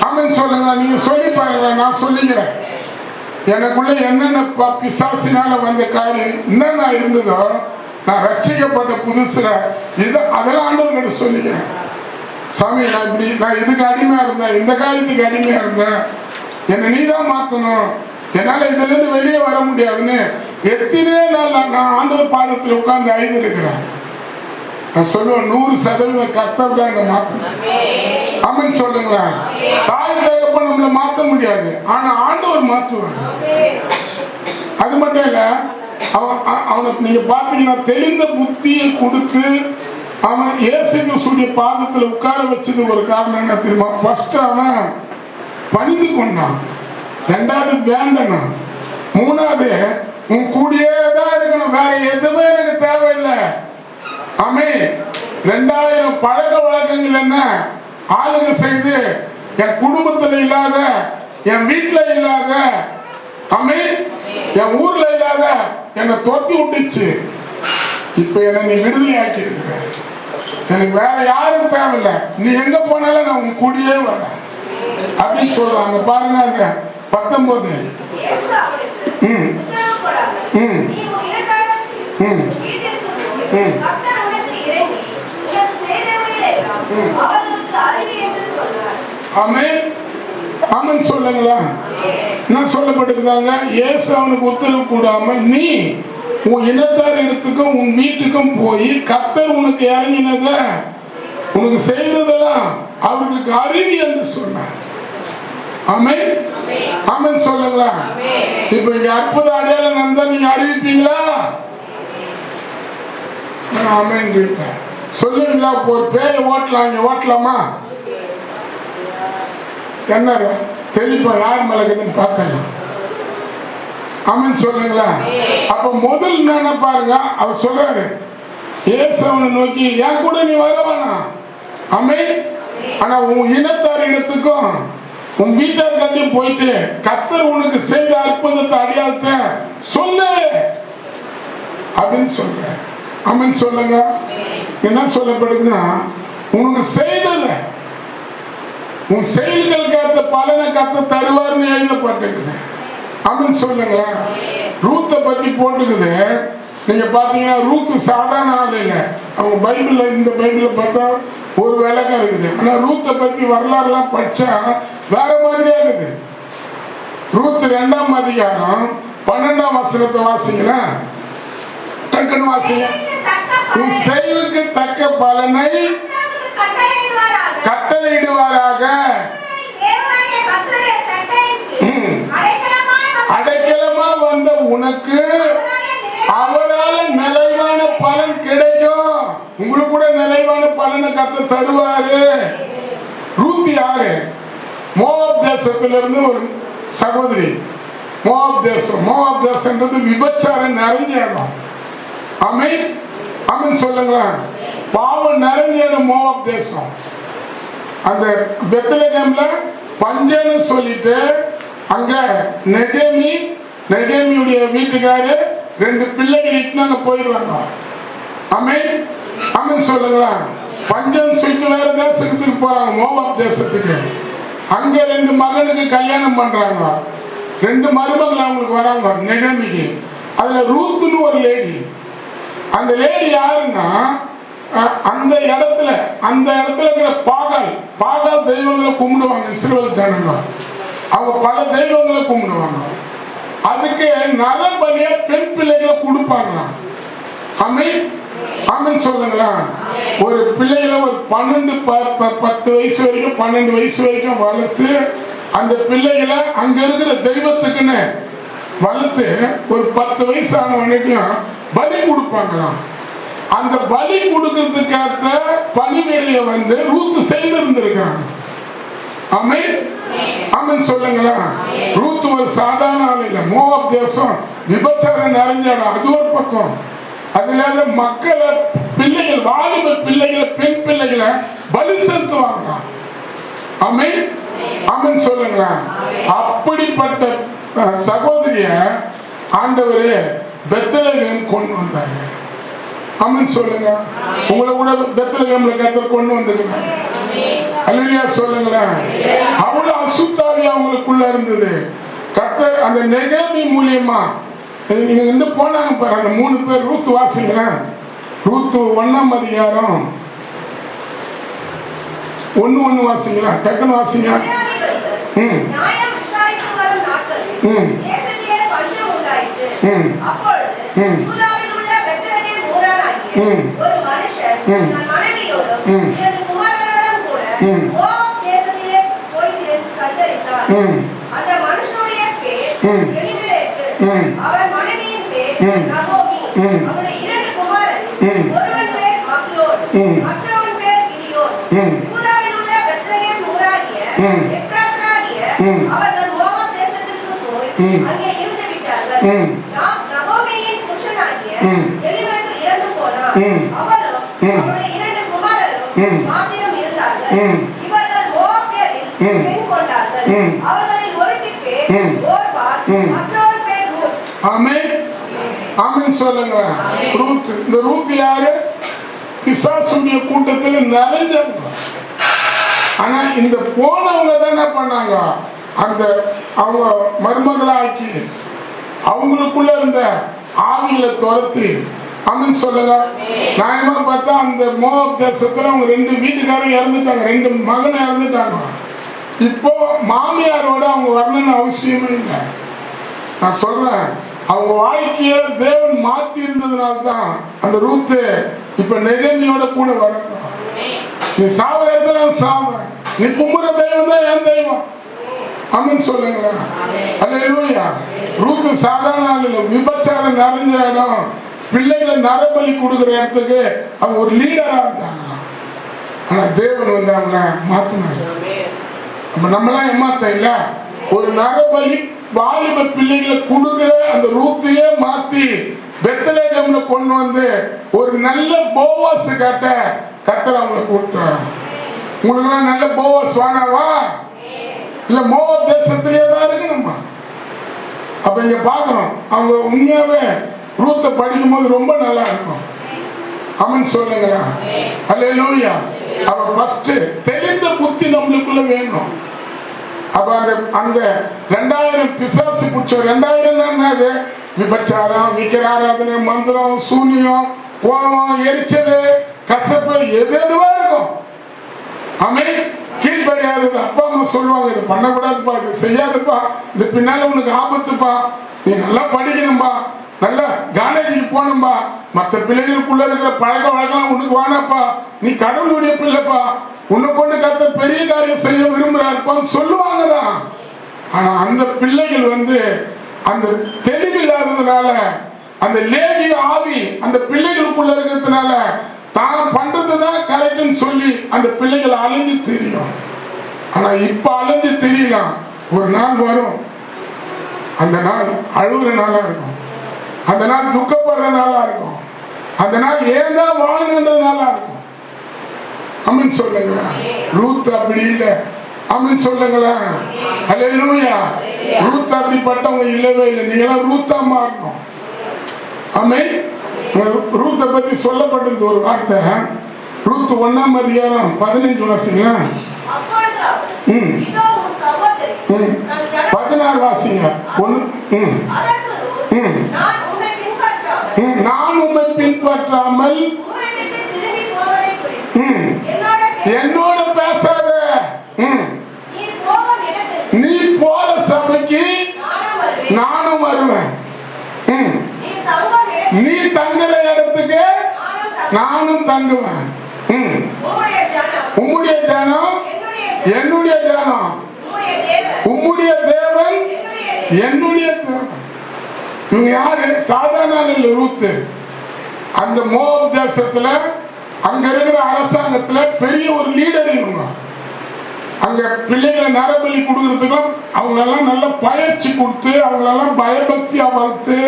ஆமென் சொல்லுங்க. நீங்க சொல்லி பாருங்க, நான் சொல்லிக்கிறேன். எனக்குள்ள என்னென்ன பிசாசினால வந்த காரியம் என்னென்ன இருந்ததோ, நான் ரட்சிக்கப்பட்ட புதுசுல அதெல்லாம் ஆண்டவர்கிட்ட சொல்லிக்கிறேன். சாமி, நான் இதுக்கு அடிமையா இருந்தேன், இந்த காரியத்துக்கு அடிமையா இருந்தேன், என்னை நீதான் மாத்தணும், என்னால இதுல இருந்து வெளியே வர முடியாதுன்னு எத்தனை நாள் நான் ஆண்டவர் பாதத்தில் உட்கார்ந்து ஐந்து இருக்கிறேன். நான் சொல்லுவேன், 100% கர்த்தர் தான் என்னை மாத்தணும். ஆமென் சொல்லுங்களேன். தாய் தகப்பன் நம்மளை மாத்த முடியாது, ஆனா ஆண்டவர் மாத்துவார். அது மட்டும் இல்ல, அவனுக்கு நீங்க பாத்தீங்கன்னா தெளிந்த புத்தியை கொடுத்து அவன் இயேசு கிறிஸ்துவின் பாதத்துல உட்கார வச்சது ஒரு காரணம் என்ன தெரியுமா? ஃபர்ஸ்ட் அவன் பணிந்து கொண்டான், ரெண்டாவது வேண்டணும், மூணாவது உன் கூடியே தான் இருக்கணும், வேற எதுவுமே எனக்கு தேவையில்லை. ஆமென். 2000 பழக்க வழக்கங்கள் என்ன ஆளுங்க செய்து என் குடும்பத்துல இல்லாத, என் வீட்டுல இல்லாத, ஆமென், என் ஊர்ல இல்லாத என்னை தொத்தி விட்டுச்சு. இப்ப என்ன நீ விடுதலை ஆக்கி இருக்கிற, எனக்கு வேற யாரும் தேவையில்லை, நீ எங்க போனாலும் நான் உன் கூடியே வரேன் அப்படின்னு சொல்றாங்க. பாருங்க, அது 19. ஆமென். ஆமென் சொல்லுங்களா. என்ன சொல்லப்பட்டிருக்காங்க? இயேசு அவனுக்கு உத்தரவு கூடாமல் நீ உன் இனத்தார் இடத்துக்கும் உன் வீட்டுக்கும் போய் கர்த்தர் உனக்கு இறங்கினத உனக்கு செய்ததெல்லாம் அவர்களுக்கு அறிவி என்று சொன்னார். ஆமென் ஆமென் சொல்லுங்களா. இப்ப இங்க அற்புத அடையாளம் நடந்தா நீங்க அறிவிப்பீங்களா? ஆமென் சொல்லுங்களா. போய் பேய ஓட்டலாம், இங்க ஓட்டலாமா? என்ன தெளிப்பா யார் மேலக்குதுன்னு பார்க்கலாம். ஆமென் சொல்லுங்களா. அப்ப முதல் என்ன பாருங்க, அவர் சொல்றாரு இயேசு அவனை நோக்கி என் கூட நீ வரவானா? ஆமென். ஆனா உன் இனத்தார் இடத்துக்கும் உன் வீட்டார் கட்டி போயிட்டு கர்த்தர் உனக்கு செய்த அற்புதத்தை அடையாளத்தை சொல்லு அப்படின்னு சொல்ற. ஆமென் சொல்லுங்க. என்ன சொல்லப்படுதுன்னா உனக்கு செய்தத உன் செயல்களுக்கு ஏற்ற பலனை கர்த்தர் தருவார்னு எழுதப்பட்டிருக்குது. ஆமென் சொல்லுங்களா. ரூத்தை பத்தி போட்டுக்குது. நீங்க பாத்தீங்கன்னா ரூத்து சாதாரண ஆள் இல்லை. அவங்க பைபிள்ல இந்த பைபிள்ல பார்த்தா ஒரு விளக்கம் இருக்குது. ஆனா ரூத்தை பத்தி வரலாறுலாம் படிச்சா வேற மாதிரியா இருக்குது. ரூத் 2ஆம் அதிகாரம் 12ஆம் வசனத்தை வாசிங்களா. டக்குன்னு வாசிங்க. உன் செயலுக்கு தக்க பலனை கட்டளையிடுவாராக. அடைக்கலமா வந்த உனக்கு அவரால் நிறைவான பலன் கிடைக்கும். உங்களுக்கு கூட நிறைவான பலனை கர்த்தர் தருவாரு. ரூத் யாரு? மோவாப் தேசத்திலிருந்து ஒரு சகோதரி. மோவாப் தேசம்ன்றது விபச்சாரம் நிறைஞ்ச இடம். ஆமென் ஆமென் சொல்லுங்களா. பாவம் நிறைஞ்ச இடம் மோவாப் தேசம். அந்த பெத்லகேம்ல பஞ்சன்னு சொல்லிட்டு அங்க நெகேமியுடைய வீட்டுக்காரு 2 பிள்ளைகள் இட்டுனாங்க போயிடுவாங்க. ஆமென் ஆமென் சொல்லுங்களா. பஞ்சம் சொல்லிட்டு வேற தேசத்துக்கு போறாங்க, மோவாப் தேசத்துக்கு. அங்க 2 மகனுக்கு கல்யாணம் பண்றாங்க. 2 மருமகள் அவங்களுக்கு வராங்க நெகேமிக்கு. அதுல ரூத்துன்னு ஒரு லேடி. அந்த லேடி யாருன்னா அந்த இடத்துல இருக்கிற பாகால் தெய்வங்களை கும்பிடுவாங்க இஸ்ரவேல் ஜனங்க. அவங்க பல தெய்வங்களை கும்பிடுவாங்க. அதுக்கு நரபலியா பெண் பிள்ளைகளை கொடுப்பாங்களாம். ஆமென் ஆமென் சொல்லுங்களா. ஒரு பிள்ளைகளை ஒரு 10 வயசு வரைக்கும் 12 வயசு வரைக்கும் வளர்த்து அந்த பிள்ளைகளை அங்க இருக்கிற தெய்வத்துக்குன்னு வளர்த்து ஒரு 10 வயசு ஆன வரைக்கும் பலி கொடுப்பாங்களாம். அந்த பலி கொடுக்கறதுக்காக பணிவிடைய ரூத்து செய்திருந்திருக்கிறாங்க. ஆமென் ஆமென் சொல்லுங்களா. ரூத்து ஒரு சாதாரண ஆள் இல்லை. மோவாப் தேசம் விபச்சாரம் நிறைஞ்ச இடம். அது ஒரு பக்கம். அதுல மக்களை பிள்ளைகள் வாலிப பிள்ளைகளை பெண் பிள்ளைகளை பலி செலுத்துவாங்க. ஆமென் ஆமென் சொல்லுங்களா. அப்படிப்பட்ட சகோதரிய ஆண்டவரே பெத்லகேம் கொண்டு வந்தாங்க. ஆமென் சொல்லுங்க. உங்களை கூட பெத்லகேம்ல கர்த்தர் கொண்டு வந்திருக்கிறாங்க. அல்லேலூயா சொல்லுங்களேன். அவ்வளவு அசுத்தாவி அவங்களுக்குள்ள இருந்தது. கர்த்தர் அந்த நெகேமி மூலியமா நீங்க போனாங்க பாரு அந்த 3 பேர். ரூத் வாசிங்களேன். ரூத் 1ஆம் அதிகாரம் 1 வாசிங்களா. டக்குன்னு வாசிங்க. ஒரு மனுஷன் மனைவியோடும் தேசத்திலே போய் சஞ்சரித்தார். அந்த மனுஷனுடைய பேர் எலிமெலேக்கு. அவர் மனைவியின் பேர் நகோமி. அவருடைய 2 குமாரர். ஒருவன் பேர் மக்லோன், மற்றவன் பேர் கிலியோன். யூதாவில் உள்ள பெத்லகேம் ஊராகிய எப்ராத்தாகிய அவர்கள் மோவாப் தேசத்திற்கு போய் அங்கே இருந்து விட்டார்கள். நகோமியின் புருஷனாகிய எலிமெலேக்கு இறந்து போனார். அவளும் அவருடைய 2 குமாரரும் மாத்திரம் இருந்தார்கள். இவர்கள் மோவாபியரில் பெண் கொண்டார்கள். அவர்களில் ஒருத்தி பேர் ஓர்பா, மற்றவள் பேர் ரூத். ஆமென் ஆமென் சொல்லுங்க. ரூத். இந்த ரூத் யாரு? பிசாசுடைய கூட்டத்தில் நிறைஞ்சவங்க. ஆனா இந்த போனவங்க தான் என்ன பண்ணாங்க, அந்த அவங்க மருமகளாக்கி அவங்களுக்குள்ள இருந்த ஆவிகளை துரத்தி. ஆமென் சொல்லுங்க. நியாயமா பார்த்தா அந்த மோவாப் தேசத்துல அவங்க 2 வீட்டுக்காரரும் இறந்துட்டாங்க, 2 மகன் இறந்துட்டாங்க. இப்போ மாமியாரோட அவங்க வரணும்னு அவசியமே இல்லை. நான் சொல்றேன், அவங்க வாழ்க்கைய தேவன் மாத்தி இருந்ததுனால்தான் அந்த ரூத்து இப்ப நெகேமியோட கூட வரணும். நீ சாவர இடத்துல சாவ, நீ கும்புற தெய்வம் தான் என் தெய்வம். ஆமென் சொல்லுங்களா? அல்லேலூயா. ரூத்து சாதாரண ஆள் இல்லை, விபச்சாரம் நிறைஞ்ச இடம், பிள்ளைகளை நரபலி கொடுக்குற இடத்துக்கு அவங்க ஒரு லீடரா இருந்தாங்க. ஆனா தேவன் வந்து அவங்கள மாத்தினாரு. அப்ப நம்மளாம் ஏமாத்த இல்ல, ஒரு நரபலி வாலிப பிள்ளைகளை கொடுக்கிற அந்த ரூத்தையே மாத்தி பெத்லகேம்ல கொண்டு வந்து ஒரு நல்ல போவாஸ் கட்ட கர்த்தர் அவங்களை கொடுத்தாரு. உங்களுக்கு எல்லாம் நல்ல போவாஸ் வானாவா? இல்ல மோவாப் தேசத்திலேயே தான் இருக்கணுமா? அப்ப இங்க பாக்குறோம், அவங்க உண்மையாவே ரூத்தை படிக்கும் போது ரொம்ப நல்லா இருக்கும். ஆமென் சொல்லுங்களா? அல்லேலூயா. அவ ஃபர்ஸ்ட் தெளிந்த புத்தி நம்மளுக்குள்ள வேணும். அப்ப அந்த 2000 பிசாசு பிடிச்சோம். 2000 என்னது? விபச்சாரம், விக்கிர ஆராதனை, மந்திரம், சூனியம், கோபம், எரிச்சல், கசப்பு, எது எதுவா இருக்கும். ஆமென். கீழ்படியாதது. அப்பா அம்மா சொல்லுவாங்க, இது பண்ணக்கூடாதுப்பா, இது செய்யாதுப்பா, இது பின்னால உனக்கு ஆபத்துப்பா, நீ நல்லா படிக்கணும்பா, நல்லா காலேஜுக்கு போகணும்பா, மற்ற பிள்ளைகளுக்குள்ள இருக்கிற பழக்க வழக்கம் உனக்கு வேணாப்பா, நீ கடவுளுடைய பிள்ளைப்பா, உன்னை கொண்டு கர்த்தர் பெரிய காரியம் செய்ய விரும்புறாருப்பான்னு சொல்லுவாங்கதான். ஆனா அந்த பிள்ளைகள் வந்து அந்த தெளிவில்லாததுனால, அந்த லேகி ஆவி அந்த பிள்ளைகளுக்குள்ள இருக்கிறதுனால தான் பண்றதுதான் கரெக்ட்னு சொல்லி அந்த பிள்ளைகள் அழிஞ்சு தெரியும். ஆனா இப்ப அழிஞ்சு தெரியலாம். ஒரு நாள் வரும், அந்த நாள் அழுகுற நாளா இருக்கும், அந்த நாள் துக்கப்படுற நாளா இருக்கும், அந்த நாள் ஏன் தான் வாழணுன்ற நாளா இருக்கும். ஆமென் சொல்லுங்களா? ரூத் அப்படி இல்லை. ஆமென் சொல்லுங்களா? அல்லேலூயா. ரூத் அப்படிப்பட்டவங்க இல்லவே இல்லை. நீங்களாம் ரூத்தா மாறணும். ஆமென். ரூத்தை பத்தி சொல்லப்பட்டது ஒரு வார்த்தை. ரூத் 1ஆம் அதிகாரம் 15 வாசிங்களா? 16 வாசிங்க. நான் உம்மை பின்பற்றாமல் என்னோட பேசாத, நீ போற சபைக்கு நானும் வருவேன், நீ தங்குற இடத்துக்கு நானும் தங்குவேன், உம்முடைய ஜனம் என்னுடைய ஜனம், உம்முடைய தேவன் என்னுடைய தேவன். இவங்க யாரு? சாதாரண இல்ல. ரூத்து அந்த மோவாப் தேசத்துல அங்க இருக்கிற அரசாங்கத்துல பெரிய ஒரு லீடர். இவங்க அங்க பிள்ளைகளை நரபலி கொடுக்கறதுக்கும் அவங்களெல்லாம் நல்ல பயிற்சி கொடுத்து, அவங்களெல்லாம் பயபக்தியா வளர்த்து,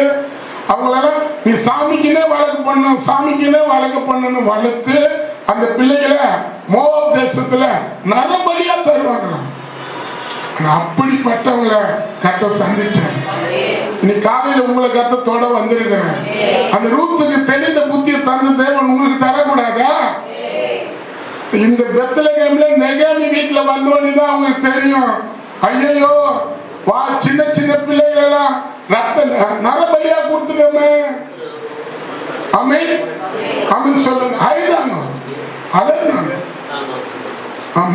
அவங்களெல்லாம் நீ சாமிக்குன்னே வழக்கு பண்ணணும், சாமிக்குன்னே வழக்கு பண்ணணும் வளர்த்து அந்த பிள்ளைகளை மோவாப் தேசத்துல நரபலியா தருவாங்களாம். அப்படிப்பட்டவங்களை கர்த்தர் சந்திச்சார். இன்னைக்கு காலையில உங்களை கர்த்தத்தோட வந்திருக்கிறேன். அந்த ரூத்துக்கு தெளிந்த புத்தியை தந்து தேவன் உங்களுக்கு தரக்கூடாதா? இந்த பெத்லகேம்ல நெகேமி வீட்டுல வந்தோடனேதான் அவங்களுக்கு தெரியும், ஐயோ வா சின்ன சின்ன பிள்ளைகள் எல்லாம் ரத்த நரபலியா கொடுத்துட்டோமே. ஆமென். ஆமென் சொல்லுங்க. ஐதாங்க அழகாங்க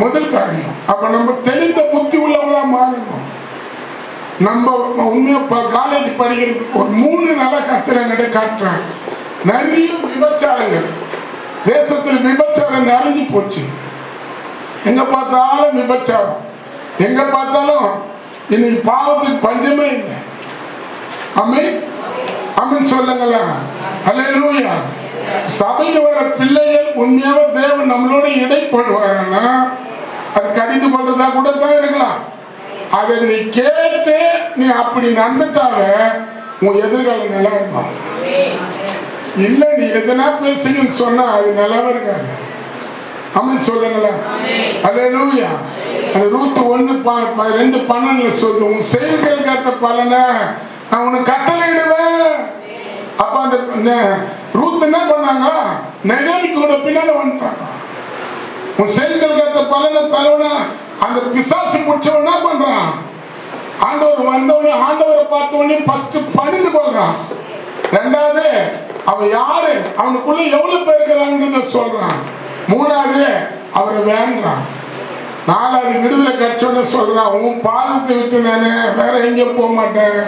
முதல் காரியம். அப்ப நம்ம தெளிந்த புத்தி உள்ளவங்களா மாறணும். நம்ம உண்மையா காலேஜ் படிக்கிற ஒரு 3 நாளா கத்துறங்கிட்ட காட்டுறாங்க. நிறைய விபச்சாரங்கள் தேசத்தில், விபச்சாரம் நிறைஞ்சு போச்சு. எங்க பார்த்தாலும் விபச்சாரம், எங்க பார்த்தாலும் இன்னைக்கு பாவத்துக்கு பஞ்சமே இல்லை. ஆமென். ஆமென் சொல்லுங்களா? அல்லேலூயா. சபைக்கு வர பிள்ளைகள் உண்மையாக தேவன் நம்மளோட இடைப்படுவாங்கன்னா அது கடிந்து கொள்றதா கூட தான் இருக்கலாம். அதை நீ கேட்டு நீ அப்படி நடந்துட்டால உன் எதிர்காலம் நல்லா இருக்கும். இல்ல நீ எதனா பேசுங்கன்னு சொன்னா அது நல்லாவே இருக்காது. ஆமென் சொல்லுங்களா? அல்லேலூயா. அந்த ரூத் 1:2-12 சொல்லு, உன் செயல்களுக்கு ஏற்ற பலனை நான் உனக்கு கட்டளையிடுவேன். அப்ப அந்த ரூத் என்ன பண்ணாங்க? நெகேமியோட பின்னால வந்துட்டாங்க. உன் செயல்களுக்கு ஏற்ற பலனை தருவனா அந்த பிசாசு பிடிச்சவன் என்ன பண்றான்? ஆண்டவர் வந்தவனே, ஆண்டவரை பார்த்தவனே ஃபர்ஸ்ட் பணிந்து கொள்றான். 2வது அவன் யாரு, அவனுக்குள்ள எவ்வளவு பேர் இருக்கிறான்றத சொல்றான். 3வது அவரை வேண்டான். 4வது விடுதலை கற்றோன்னு சொல்றான், உன் பாதத்தை விட்டு நானே வேற எங்கேயும் போக மாட்டேன்.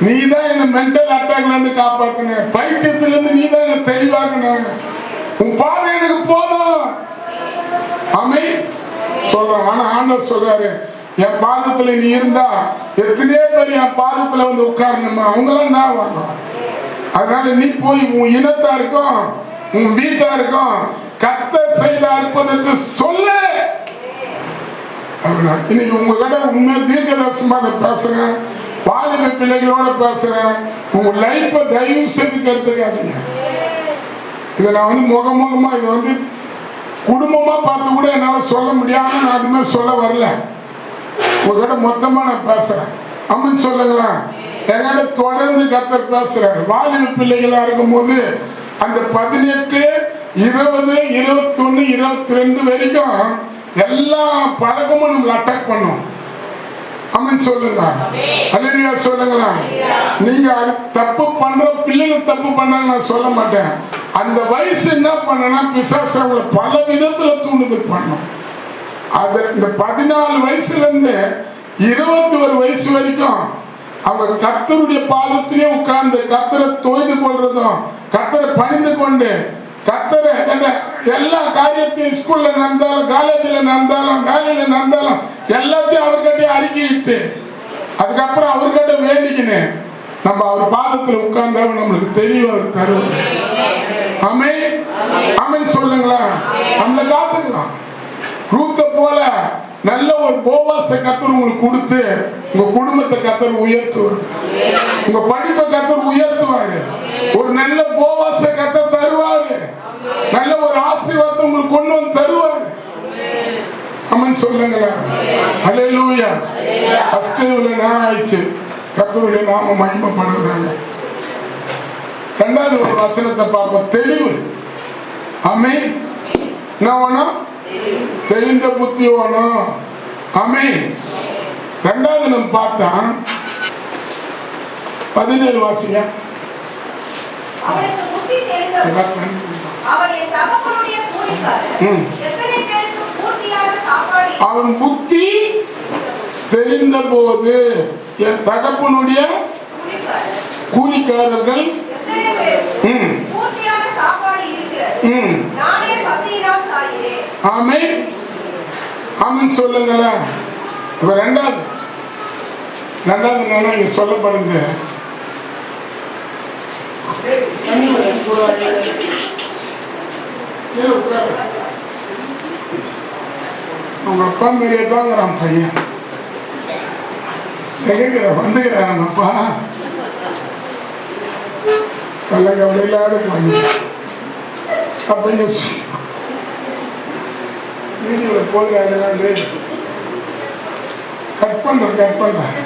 நீ தான் என்ன மென்டல் அட்டாக்ல இருந்து காப்பாத்தின, பைத்தியத்துல இருந்து நீ தான் என்ன தெளிவாக்குன, உன் பாதம் எனக்கு போதும். ஆமென் சொல்றான். ஆனா ஆண்டவர் சொல்றாரு, என் பாதத்துல நீ இருந்தா எத்தனையோ பேர் என் பாதத்துல வந்து உட்காரணுமா, அவங்களாம் நான் வாங்க. அதனால நீ போய் உன் இனத்தாருக்கும் உன் வீட்டாருக்கும் கர்த்தர் செய்த அற்புதத்தை சொல்லு. இன்னைக்கு உங்ககிட்ட உண்மை தீர்க்கதரிசனமா பேசுறேன், வாலிப பிள்ளைகளோட பேசுறேன். உங்க லைஃப்பை தயவு செய்து கருத்துக்காதீங்க. இதை நான் வந்து முகமுகமா இதை வந்து குடும்பமா பார்த்து கூட என்னால சொல்ல முடியாம நான் அதுமே சொல்ல வரல. உங்ககிட்ட மொத்தமா நான் பேசுறேன். அம்மன் சொல்லுங்களா, என்கிட்ட தொடர்ந்து கர்த்தர் பேசுறாரு. வாலிப பிள்ளைகளா இருக்கும்போது அந்த 18, 20, 21, 22 வரைக்கும் எல்லா பழக்கமும் நம்மளை அட்டாக் பண்ணும். அம்மன் சொல்லுங்க, அல்லேலூயா சொல்லுங்களா. நீங்க அது தப்பு பண்ற பிள்ளைகள் தப்பு பண்றாங்க நான் சொல்ல மாட்டேன். அந்த வயசு என்ன பண்ணனா பிசாசு அவங்களை பல விதத்துல தூண்டுதல் பண்ணும். அது இந்த 14 வயசுல இருந்து 21 வயசு வரைக்கும் அவங்க கர்த்தருடைய பாதத்திலே உட்கார்ந்து கர்த்தரை தொய்து கொள்றதும், கர்த்தரை பணிந்து கொண்டு கர்த்தரை எல்லா காரியத்தையும் ஸ்கூல்ல நடந்தாலும், காலேஜ்ல நடந்தாலும், வேலையில நடந்தாலும் எல்லாத்தையும் அவர்கிட்ட அறிக்கையிட்டு அதுக்கப்புறம் அவர்கிட்ட வேண்டிக்கினேன் நம்ம அவர் பாதத்துல உட்கார்ந்தா நம்மளுக்கு தெளிவு அவர் தருவார். ஆமென் ஆமென் சொல்லுங்களா. நம்மளை காத்துக்கலாம். ரூத்தை போல நல்ல ஒரு போவாசை கர்த்தர் உங்களுக்கு கொடுத்து உங்க குடும்பத்தை கர்த்தர் உயர்த்துவார். உங்க படிப்பை கர்த்தர் உயர்த்துவாரு. ஒரு நல்ல போவாசை கர்த்தர் தருவாரு. நல்ல ஒரு ஆசீர்வாதத்தை உங்களுக்கு கொண்டு வந்து தருவாரு. ஆமென் சொல்லுங்களா. அல்லேலூயா. அஷ்டவில நான் ஆயிடுச்சு. கர்த்தருடைய நாம மகிமைப்படுவதாங்க. 2வது ஒரு வசனத்தை பார்ப்போம். தெளிவு. ஆமென். என்ன வேணும்? தெரிந்த புத்தி வேணும். ஆமென். 2வது நம்ம பார்த்தா 17 வாசிங்க. அவனுக்கு புத்தி தெரிந்தது. அவனுடைய தகப்பனுடைய கூலிக்காரர் எத்தனை பேருக்கு பூர்த்தியான சாப்பாடு. அவன் புத்தி தெரிந்த போது என் தகப்பனுடைய கூலிக்காரர்கள் எத்தனை பேருக்கு பூர்த்தியான சாப்பாடு இருக்கிறது. நானே பசியினால் சாகிறேன். ஆமென் ஆமென் சொல்லுங்களேன். இப்ப 2வது என்னன்னா இங்க சொல்லப்படுது, அவங்க அப்பா மாரியே தாங்கிறான் பையன். திகைக்கிற வந்துக்கிறார் நம்ம அப்பா. கள்ள கவலை இல்லாத பையன். அப்ப இங்க வீடியோவில் போதுறாங்க, கட் பண்றேன்.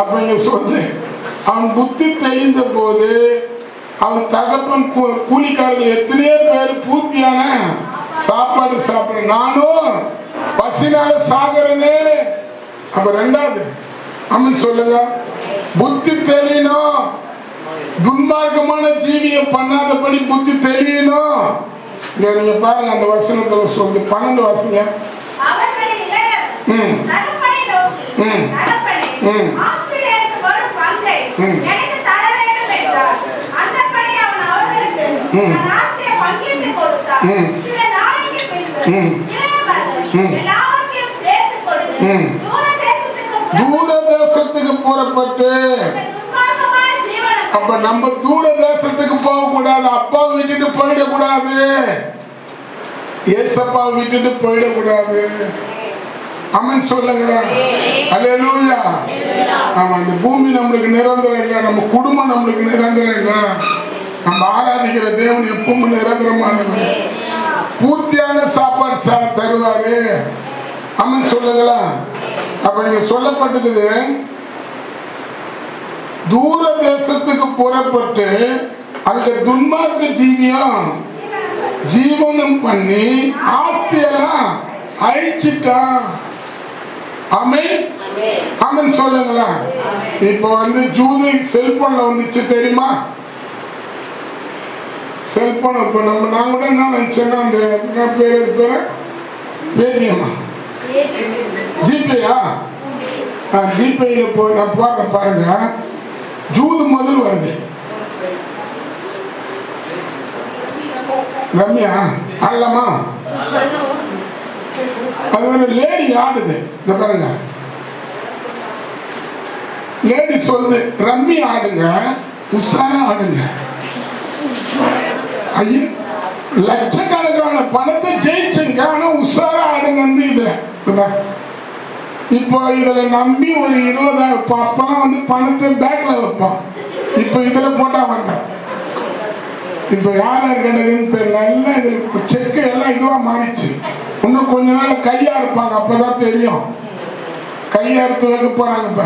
அப்ப இங்க சொல்லு, அவன் புத்தி தெளிந்த போது அவன் தகப்பன் கூலிக்காரர்கள் எத்தனையோ பேர் பூர்த்தியான சாப்பாடு சாப்பிட, நானும் பசினால சாகிறனே. அப்ப 2வது அம்மன் சொல்லுங்க, புத்தி தெளியணும். துன்மார்க்கமான ஜீவியை பண்ணாதபடி புத்தி தெளியணும். நீங்க பாருங்க அந்த வசனத்துல சொல்லு. 12 வாசிங்க. தூர தேசத்துக்கு புறப்பட்டு, அப்ப நம்ம தூர தேசத்துக்கு போக கூடாது. அப்பாவை விட்டுட்டு போயிடக்கூடாது. ஏசப்பாவை விட்டுட்டு போயிடக்கூடாது. அமன் சொல்லுங்களா. அல்லேலூயா. ஆமா, இந்த பூமி நம்மளுக்கு நிரந்தரம் இல்லை. நம்ம குடும்பம் நம்மளுக்கு நிரந்தரம் இல்லை. நம்ம ஆராதிக்கிற தேவன் எப்பவும் நிரந்தரமானவர். பூர்த்தியான சாப்பாடு தருவாரு. அமன் சொல்லுங்களா. அப்ப இங்க சொல்லப்பட்டிருக்குது, தூர தேசத்துக்கு புறப்பட்டு அங்க துன்மார்க்க ஜீவனம் பண்ணி ஆஸ்தியெல்லாம் அழிச்சிட்டான். ஆமென் ஆமென் சொல்லுங்களா. இப்ப வந்து ஜூது செல்போன்ல வந்துச்சு தெரியுமா? செல்போன் இப்ப நான் கூட என்ன நினைச்சேன்னா, அந்த பேரு பேடிஎம்மா ஜிபேயா? ஜிபேயில் போய் நான் போடுறேன் பாருங்க. ஜூது முதல் வருது. ரம்யா ஆடலாமா? அது ஒரு லேடி ஆடுது. இந்த பாருங்க, லேடி சொல்லுது ரம்மி ஆடுங்க, உஷாரா ஆடுங்க. ஐயா லட்சக்கணக்கான பணத்தை ஜெயிச்சுங்க, ஆனா உஷாரா ஆடுங்க. இதுல இப்போ இதுல நம்பி ஒரு 20,000 அப்பெல்லாம் வந்து பணத்தை பேக்ல வைப்பான். இப்போ இதுல போட்டா வந்தான். இப்போ யார் கிடைக்குன்னு தெரியல. எல்லாம் இது செக்கு எல்லாம் இதுவா மாறிச்சு. இன்னும் கொஞ்ச நாள் கையா இருப்பாங்க, அப்பதான் தெரியும். கையா எடுத்து வைக்க போறாங்க. இப்ப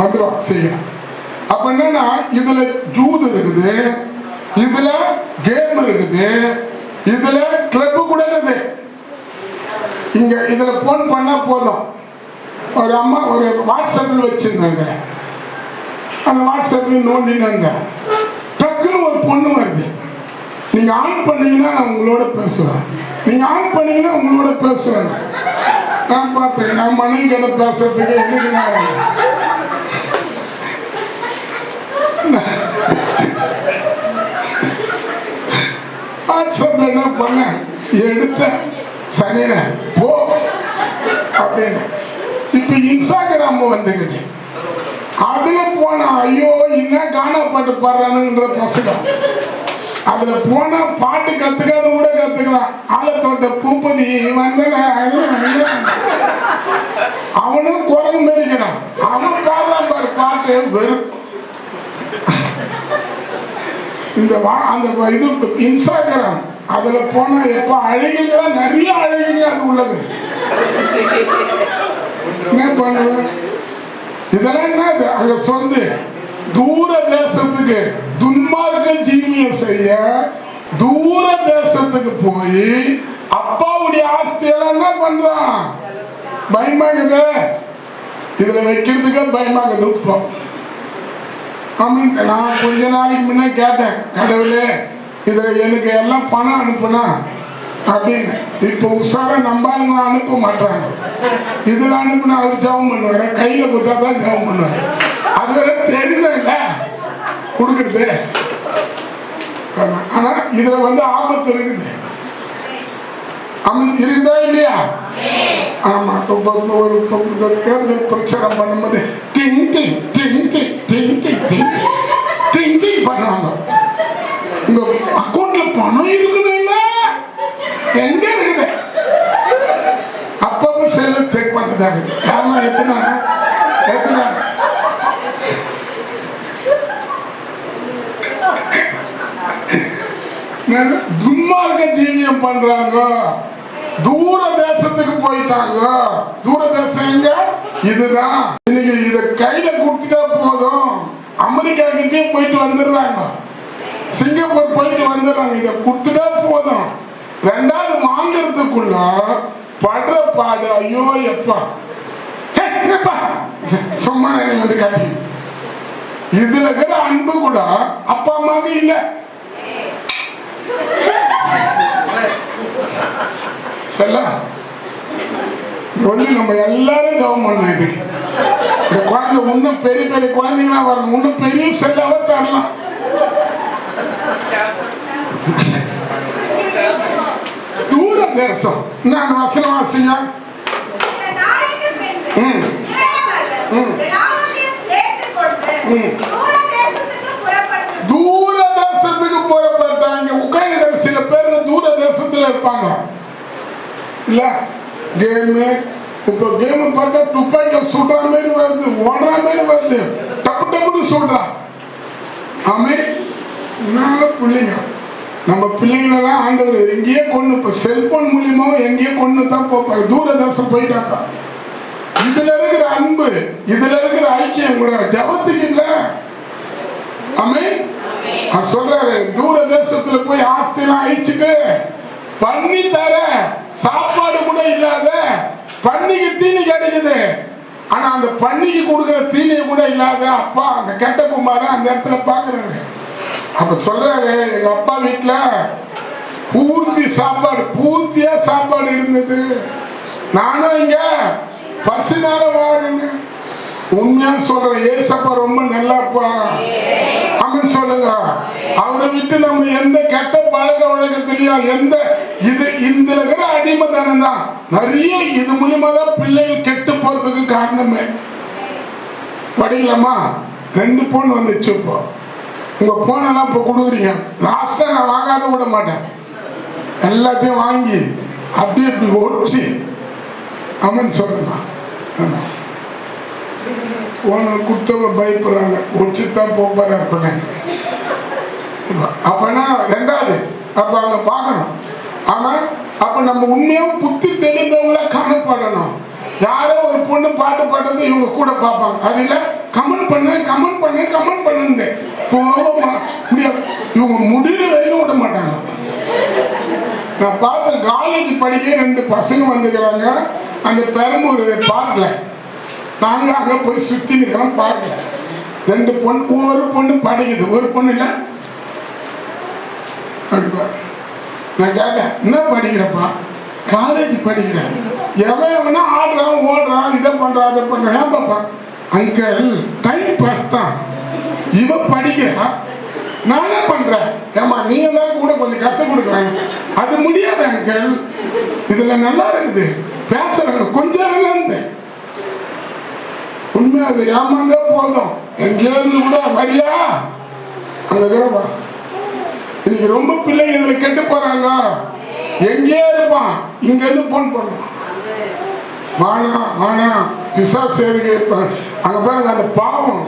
வந்துடும் செய்யலாம். அப்ப என்னன்னா இதுல ஜூது இருக்குது, இதுல கேம் இருக்குது, இதுல கிளப் கூட இருக்குது. இங்க இதுல போன் பண்ணா போதும். ஒரு அம்மா ஒரு வாட்ஸ்அப்பில் வச்சிருந்தாங்க. அந்த வாட்ஸ்அப்பில் நோண்டினாங்க, டக்குன்னு ஒரு பொண்ணு வருது. நீங்க ஆன் பண்ணீங்கன்னா நான் உங்களோட பேசுவேன், நீங்க ஆன் பண்ணீங்கன்னா உங்களோட பேசுவேன். நான் பார்த்தேன், நான் மனைவி கிட்ட பேசுறதுக்கு எனக்கு நேரம். வாட்ஸ்அப்ல என்ன பண்ண எடுத்த சனின போ அப்படின்னு. இப்ப இன்ஸ்டாகிராம் வந்துக்குது. அதுல போனா ஐயோ இன்னும் கானா பாட்டு பாடுறானுன்ற பசங்க. அதுல போனா பாட்டு கத்துக்காத கூட கத்துக்கலாம். ஆலத்தோட்ட பூப்பதி வந்தன அவனும் குரங்கு மேரிக்கிறான். அவன் பாடுறான் பாரு பாட்டு வெறும். இந்த அந்த இது இன்ஸ்டாகிராம் அதுல போனா எப்ப அழகிங்க நிறைய அழகிங்க அது உள்ளது. என்ன பண்ணுவேன் இதெல்லாம் என்ன அங்க சொல்லு. தூர தேசத்துக்கு துன்மார்க்க ஜீவிய செய்ய தூர தேசத்துக்கு போய் அப்பாவுடைய ஆஸ்தியெல்லாம் என்ன பண்றான்? பயமாகுது. இதுல வைக்கிறதுக்கே பயமாகுது. இப்போ நான் கொஞ்ச நாளைக்கு முன்ன கேட்டேன், கடவுளே இதுல எனக்கு எல்லாம் பணம் அனுப்புனா அப்படின்னு. இப்போ உஷாரா நம்பாளுங்க அனுப்ப மாட்டாங்க. இதுல அனுப்புனா அவர் ஜெபம் பண்ணுவாரு, கையில கொடுத்தா தான் ஜெபம் பண்ணுவாரு. அது வரை தெரியல கொடுக்குறது. ஆனா இதுல வந்து ஆபத்து இருக்குது. இருக்குதா இல்லையா? ஆமா. ஒரு தேர்தல் பிரச்சாரம் பண்ணும்போது thinking thinking thinking thinking thinking பண்ணுவாங்க. இந்த அக்கௌண்ட்ல பணம் இருக்குது இல்ல எங்க இருக்குது? அப்பப்ப செல்ல செக் பண்ணிட்டாங்க. யாரும் எத்தனாங்க எத்தனாங்க. துன்மார்க்க ஜீவியம் பண்றாங்க. தூர தேசத்துக்கு போயிட்டாங்க. தூர தேசம் எங்க? இதுதான். இன்னைக்கு இத கையில கொடுத்துட்டா போதும். அமெரிக்கா கிட்டே போயிட்டு வந்துடுறாங்க, சிங்கப்பூர் போயிட்டு வந்துடுறாங்க. இதை கொடுத்துட்டா போதும். ரெண்டாவது வாங்கறதுக்குள்ள படுற பாடு ஐயோ எப்பா சும்மா வந்து கட்டி. இதுல இருக்கிற அன்பு கூட அப்பா அம்மாவுக்கு இல்லை. வந்து நம்ம எல்லாரும் ஜெபம் பண்ணோம். இதுக்கு இந்த குழந்தை இன்னும் பெரிய பெரிய குழந்தைங்களா வரணும். இன்னும் பெரிய செல்லாவ தரலாம். தூர தேசம். நான் வசனம் வாசிங்க. தூர தேசத்துக்கு புறப்பட்டாங்க. உட்கார்ந்து சில பேர் தூர தேசத்துல இருப்பாங்க இல்ல. கேமு இப்போ கேமு பார்த்தா துப்பாக்கில சுடுற மாதிரி வருது, ஓடுற மாதிரி வருது, டப்பு டப்புன்னு சுடுறான். ஆமே பிள்ளைங்க நம்ம பிள்ளைங்களெல்லாம் ஆண்டவர் எங்கேயே கொண்டு இப்போ செல்போன் மூலியமாவும் எங்கேயே கொண்டு தான் போப்பாங்க. தூரதேசம் போயிட்டாங்க. இதுல இருக்கிற அன்பு, இதுல இருக்கிற ஐக்கியம் கூட ஜபத்துக்கு இல்லை. ஆமே சொல்றாரு தூர தேசத்துல போய் ஆஸ்தியெல்லாம் அழிச்சுட்டு பண்ணி தர சாப்பாடு கூட இல்லாத பன்னிக்கு தீனி கிடைக்குது. ஆனா அந்த பன்னிக்கு கொடுக்குற தீனி கூட இல்லாத அப்பா அந்த கெட்ட குமார அந்த இடத்துல பாக்குறாரு. அப்ப சொல்றாரு எங்க அப்பா வீட்டுல பூர்த்தி சாப்பாடு, பூர்த்தியா சாப்பாடு இருந்தது. நானும் இங்க பசினால வாருங்க. உண்மையா சொல்றேன், ஏசப்பா ரொம்ப நல்லாப்பா. ஆமென் சொல்லுங்க. அவரை விட்டு நம்ம எந்த கெட்ட பழக்க வழக்கத்திலையும் எந்த இந்த இருக்கிற அடிமைத்தனம் தான் நிறைய. இது மூலியமா தான் பிள்ளைகள் கெட்டு போறதுக்கு காரணமே. படிக்கலாமா? 2 பொண்ணு வந்துச்சு. இப்போ உங்க போனெல்லாம் இப்போ கொடுக்குறீங்க. லாஸ்டா நான் வாங்காத விட மாட்டேன். எல்லாத்தையும் வாங்கி அப்படியே இப்படி ஒடிச்சு. ஆமென் சொல்லுங்க. ஓனர் கொடுத்தவங்க பயப்படுறாங்க, ஒடிச்சுதான் போப்பாரு. அப்பனா 2வது அப்ப அங்க பார்க்கணும். ஆமா, அப்ப நம்ம உண்மையும் புத்தி தெரிந்தவங்கள காணப்படணும். யாரோ ஒரு பொண்ணு பாட்டு பாடுறது இவங்க கூட பார்ப்பாங்க. அதுல கமெண்ட் பண்ணுங்க. இவங்க முடிவு வரைக்கும் விட மாட்டாங்க. நான் பார்த்த காலேஜ் படிக்க 2 பசங்க வந்துக்கிறாங்க. அந்த பெரம்பூர் பார்க்கல. நாங்க அங்க போய் சுத்தி நிக்கிறோம். பார்க்கல. 2 பொண்ணு, ஒரு பொண்ணு படிக்குது, ஒரு பொண்ணு இல்ல. நான் கேட்டேன், என்ன படிக்கிறப்பா? காலேஜ் படிக்கிறேன். எவனா ஆடுறான், ஓடுறான், இதை பண்றான், அதை பண்றான். ஏன் பாப்பா? அங்கிள் டைம் பாஸ் தான். இவ படிக்கிறா, நானே பண்றேன். ஏமா நீங்க தான் கூட கொஞ்சம் கற்றுக் கொடுக்குறாங்க. அது முடியாது அங்கிள். இதுல நல்லா இருக்குது, பேசுறாங்க கொஞ்சம் இருந்து. உண்மை அது ஏமாந்தே போதும். எங்கேருந்து கூட வரியா அங்க இருக்கிறப்பா. இன்னைக்கு ரொம்ப பிள்ளைங்க இதுல கெட்டு போறாங்க. எங்கேயே இருப்பான், இங்க இருந்து போன் பண்ணுவான். வானா பிசாசு அங்க பாருங்க. அந்த பாவம்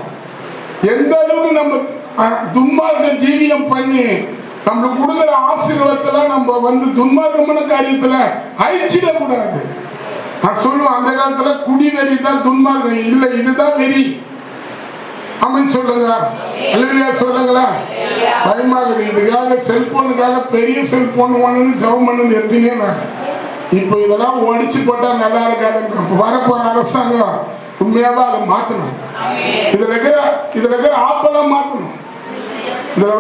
எந்த அளவுக்கு நம்ம துன்மார்க்க ஜீவியம் பண்ணி நம்மளுக்கு கொடுக்குற ஆசீர்வாதத்துல நம்ம துன்மார்க்கமான காரியத்துல அழிச்சிட கூடாது. நான் சொல்லுவேன், அந்த காலத்துல குடி வெறி தான் துன்மார்க்கம் இல்லை, இதுதான் வெறி. ஆமென் சொல்லுங்க. அல்லேலூயா சொல்லுங்களா. பயமாகுது. இதுக்காக செல்போனுக்காக பெரிய செல்போன் வாங்கணும்னு ஜெபம் பண்ணது எத்தனையோ நான். இப்போ இதெல்லாம் ஒடிச்சு போட்டா நல்லா இருக்காது. வரப்போற அரசாங்கம் உண்மையாவா அதை மாற்றணும். இதுல இருக்கிற ஆப்பெல்லாம் மாற்றணும். இதுல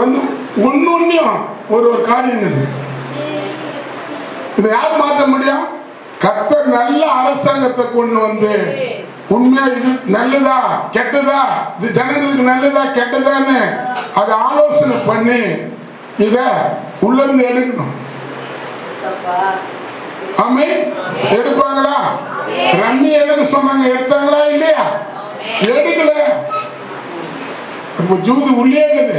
ஒன்னொன்னையும் ஒரு காரியம் இது. இதை யார் மாற்ற முடியும்? கர்த்தர் நல்ல அரசாங்கத்தை கொண்டு வந்து உண்மையா இது நல்லதா கெட்டதா, இது ஜனங்களுக்கு நல்லதா கெட்டதான்னு அதை ஆலோசனை பண்ணி இத உள்ள இருந்து எடுக்கணும். ஆமே எடுப்பாங்களா? ரம்மி எடுக்க சொன்னாங்க, எடுத்தாங்களா இல்லையா? எடுக்கல. இப்போ ஜூது உள்ளே இருக்குது,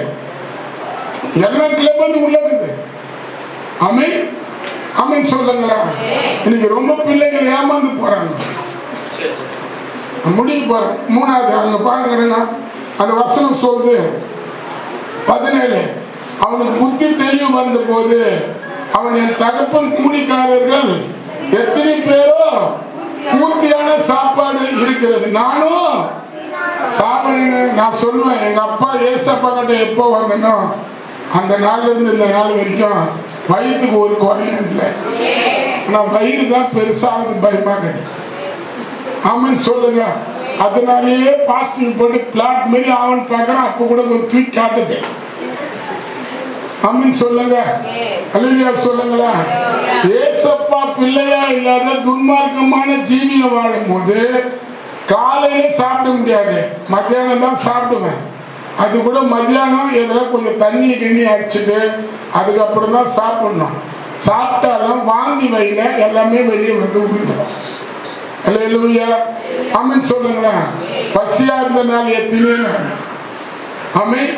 எல்லா கிளப் வந்து உள்ள இருக்குது. ஆமே ஆமேன்னு சொல்லுங்களா. இன்னைக்கு ரொம்ப பிள்ளைகள் ஏமாந்து போறாங்க. முடிவு போறேன். 3வது அங்க பாருங்க, அந்த வசனம் சொல்லுது 17. அவனுக்கு புத்தி தெளிவு வந்த போது அவன் என் தகப்பன் கூலிக்காரர்கள் எத்தனை பேரோ பூர்த்தியான சாப்பாடு இருக்கிறது, நானும் சாப்பிடுங்க. நான் சொல்லுவேன், எங்க அப்பா ஏசப்பா கிட்ட எப்போ வந்தனோ அந்த நாள்ல இருந்து இந்த நாள் வரைக்கும் வயிற்றுக்கு ஒரு குறையும் இல்லை. ஆனால் வயிறு தான் பெருசானது பயமாகுது. ஆமன் சொல்லுங்க. அதனாலேயே பாஸ்டிங் போட்டு பிளாட் மாரி ஆவன் பார்க்குறான். அப்போ கூட ஒரு தூக்கி காட்டுது. ஆமன் சொல்லுங்க. அல்லேலூயா சொல்லுங்களா. ஏசப்பா பிள்ளையா இல்லாத துன்மார்க்கமான ஜீவியம் வாழும் போது காலையில சாப்பிட முடியாது, மத்தியானம் தான் சாப்பிடுவேன். அது கூட மத்தியானம் எதெல்லாம் கொஞ்சம் தண்ணி கிண்ணி அடிச்சுட்டு அதுக்கப்புறம் தான் சாப்பிடணும். சாப்பிட்டாலும் வாந்தி வயில எல்லாமே வெளியே வந்து விழுந்துடும். அல்லேலூயா ஆமென் சொல்லுங்களேன். பசியா இருந்த நாள் எத்தனையோ நாள். ஆமென்.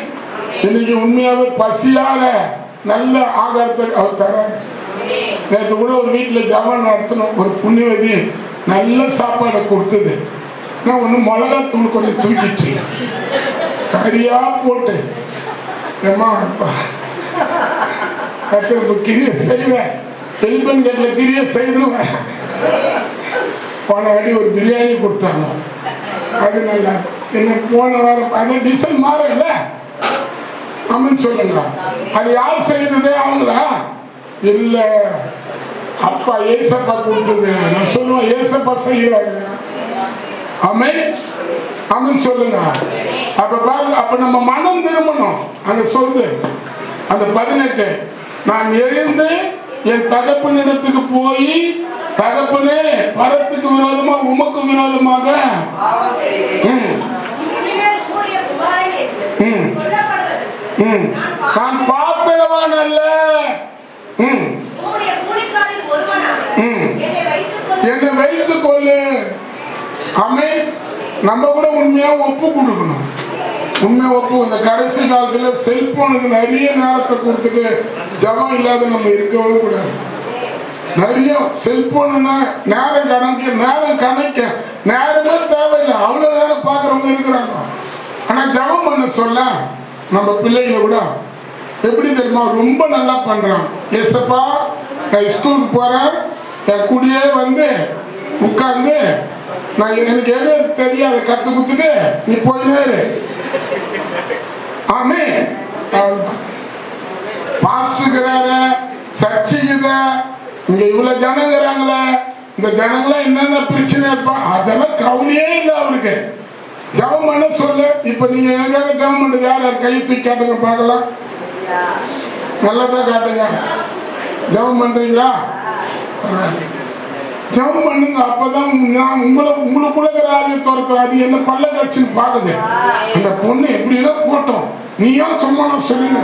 இன்னைக்கு உண்மையாவே பசியால நல்ல ஆகாரத்தை அவர் தராங்க. நேற்று கூட ஒரு வீட்டில் ஜபம் நடத்தணும். ஒரு புண்ணியவதி நல்ல சாப்பாடை கொடுத்தது. நான் ஒன்று மிளகாத்தூள் கொஞ்சம் தூக்கிச்சு கரியா போட்டு ஏமா கத்திர கிரியை செய்வேன். எலிபன் கேட்டில் கிரியை செய்துருவேன். போன வாட்டி ஒரு பிரியாணி கொடுத்தாங்க, அது நல்லா. என்ன போன வாரம் அது டிசைன் மாறல. ஆமென் சொல்லுங்க. அது யார் செய்தது? அவங்களா? இல்லை, அப்பா ஏசப்பா கொடுத்தது. நான் சொல்லுவேன், ஏசப்பா செய்யறாங்க. ஆமென் ஆமென் சொல்லுங்க. அப்ப பாருங்க, அப்ப நம்ம மனம் திரும்பணும். அங்க சொல்லு அந்த 18 நான் எழுந்து என் தகப்பனிடத்துக்கு போய், தகப்பனே பரத்துக்கு விரோதமா உமக்கு விரோதமாக நான் பார்த்தவன் அல்ல, என்னை வைத்துக் கொள்ளு. ஆமென். நம்ம கூட உண்மையா ஒப்பு கொடுக்கணும். உண்மை ஒப்பு. இந்த கடைசி காலத்துல செல்போனுக்கு நிறைய நேரத்தை கொடுத்துட்டு ஜபம் இல்லாத நம்ம இருக்கவே கூடாது. நிறைய செல்போனுன்னா நேரம் கணக்க நேரமே தேவையில்லை. அவ்வளவு நேரம் பார்க்கறவங்க இருக்கிறாங்க. ஆனா ஜபம் பண்ண சொல்ல நம்ம பிள்ளைங்க கூட எப்படி தெரியுமா ரொம்ப நல்லா பண்றான். ஏசப்பா நான் ஸ்கூலுக்கு போறேன், என் கூடயே வந்து உட்கார்ந்து நான் எனக்கு எது தெரியாது கத்து குத்துட்டு நீ போயினேரு. ஆமே. பாஸ்டர்கிறாரு, சர்ச்சுக்குத, இங்க இவ்வளவு ஜனங்கிறாங்களே, இந்த ஜனங்களாம் என்னென்ன பிரச்சனை இருப்பான் அதெல்லாம் கவலையே இல்லை அவருக்கு. ஜபம் பண்ண சொல்லு. இப்ப நீங்க எனக்காக ஜபம் பண்ணுறது யார் யார் கையை தூக்கி காட்டுங்க பார்க்கலாம். நல்லதா காட்டுங்க. ஜபம் பண்றீங்களா? ஜபம் பண்ணுங்க. அப்பதான் நான் உங்களுக்குள்ள ஆரிய துரத்துறேன். அது என்ன பல்ல கட்சின்னு பாக்குது. அந்த பொண்ணு எப்படின்னா போட்டோம், நீயா சும்மா நான் சொல்லுங்க.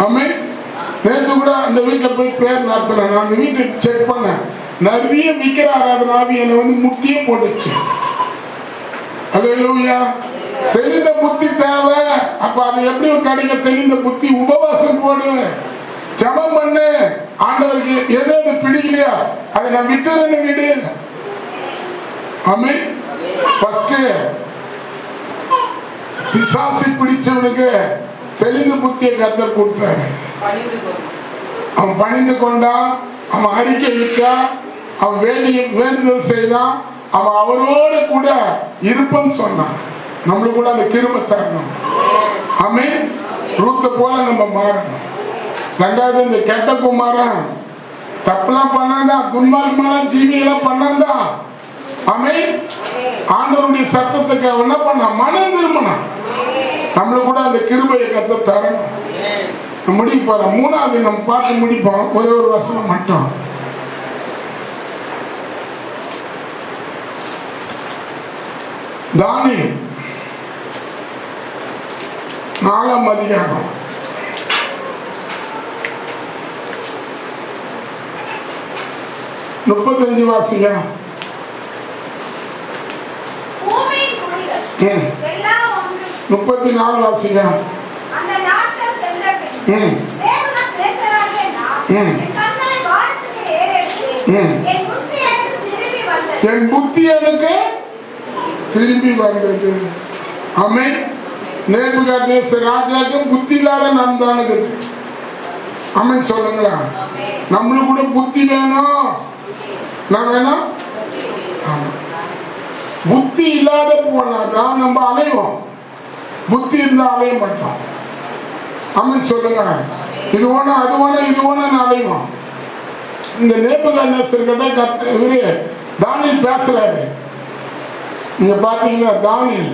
ஆமே. நேற்று கூட அந்த வீட்டில் போய் பிரேயர் நடத்துறேன். நான் அந்த வீட்டை செக் பண்ணேன். நிறைய விக்கிர ஆராதனாவி என்னை வந்து முட்டியே போட்டுச்சு. அல்லேலூயா. தெளிந்த புத்தி தேவை. அப்ப அது எப்படி கிடைக்க? தெளிந்த புத்தி. உபவாசம் போடு, ஜபம் பண்ணு. ஆண்டவருக்கு எது எது பிடிக்கலையா அதை நான் விட்டுறேன்னு விடு. ஆமென். ஃபர்ஸ்ட் பிசாசு பிடிச்சவனுக்கு தெளிந்த புத்தியை கர்த்தர் கொடுத்தாரு. அவன் பணிந்து கொண்டான், அவன் அறிக்கையிட்டான், அவன் வேண்டுதல் செய்தான், அவன் அவரோட கூட இருப்பன்னு சொன்னான். நம்மளுக்கு கூட அந்த கிருபை தரணும். ஆமென். ரூத்தை போல நம்ம மாறணும். ரெண்டாவது, இந்த கெட்ட குமாரன் தப்பெல்லாம் பண்ணாதான், துன்மார்க்கமெல்லாம் ஜீவியெல்லாம் பண்ணாதான். ஆமென். ஆண்டவருடைய சத்தத்துக்கு அவன் என்ன பண்ணான்? மனம் திரும்பினான். நம்மளுக்கு கூட அந்த கிருபையை கத்த தரணும். முடிக்க போறோம். மூணாவது நம்ம பார்த்து முடிப்போம். ஒரே ஒரு வசனம் மட்டும். தானியேல் 4ஆம் அதிகாரம் 35 வாசிங்க. 34 வாசிங்க. என் புத்தி எனக்கு திரும்பி வந்தது. ஆமென். நேபுகாத்நேசர் ராஜாக்கு புத்தி இல்லாத நடந்தானுங்க. ஆமென் சொல்லுங்களா. நம்மளுக்கு கூட புத்தி வேணும். நான் வேணும். புத்தி இல்லாத போனாதான் நம்ம அலைவோம். புத்தி இருந்தா அலைய மாட்டோம். ஆமென் சொல்லுங்க. இது ஒண்ணு அது ஒண்ணு இது ஒண்ணு அலைவோம். இந்த நேபுகாத்நேசர் கிட்ட இவரு தானியேல் பேசுறாரு. நீங்க பாத்தீங்கன்னா தானியேல்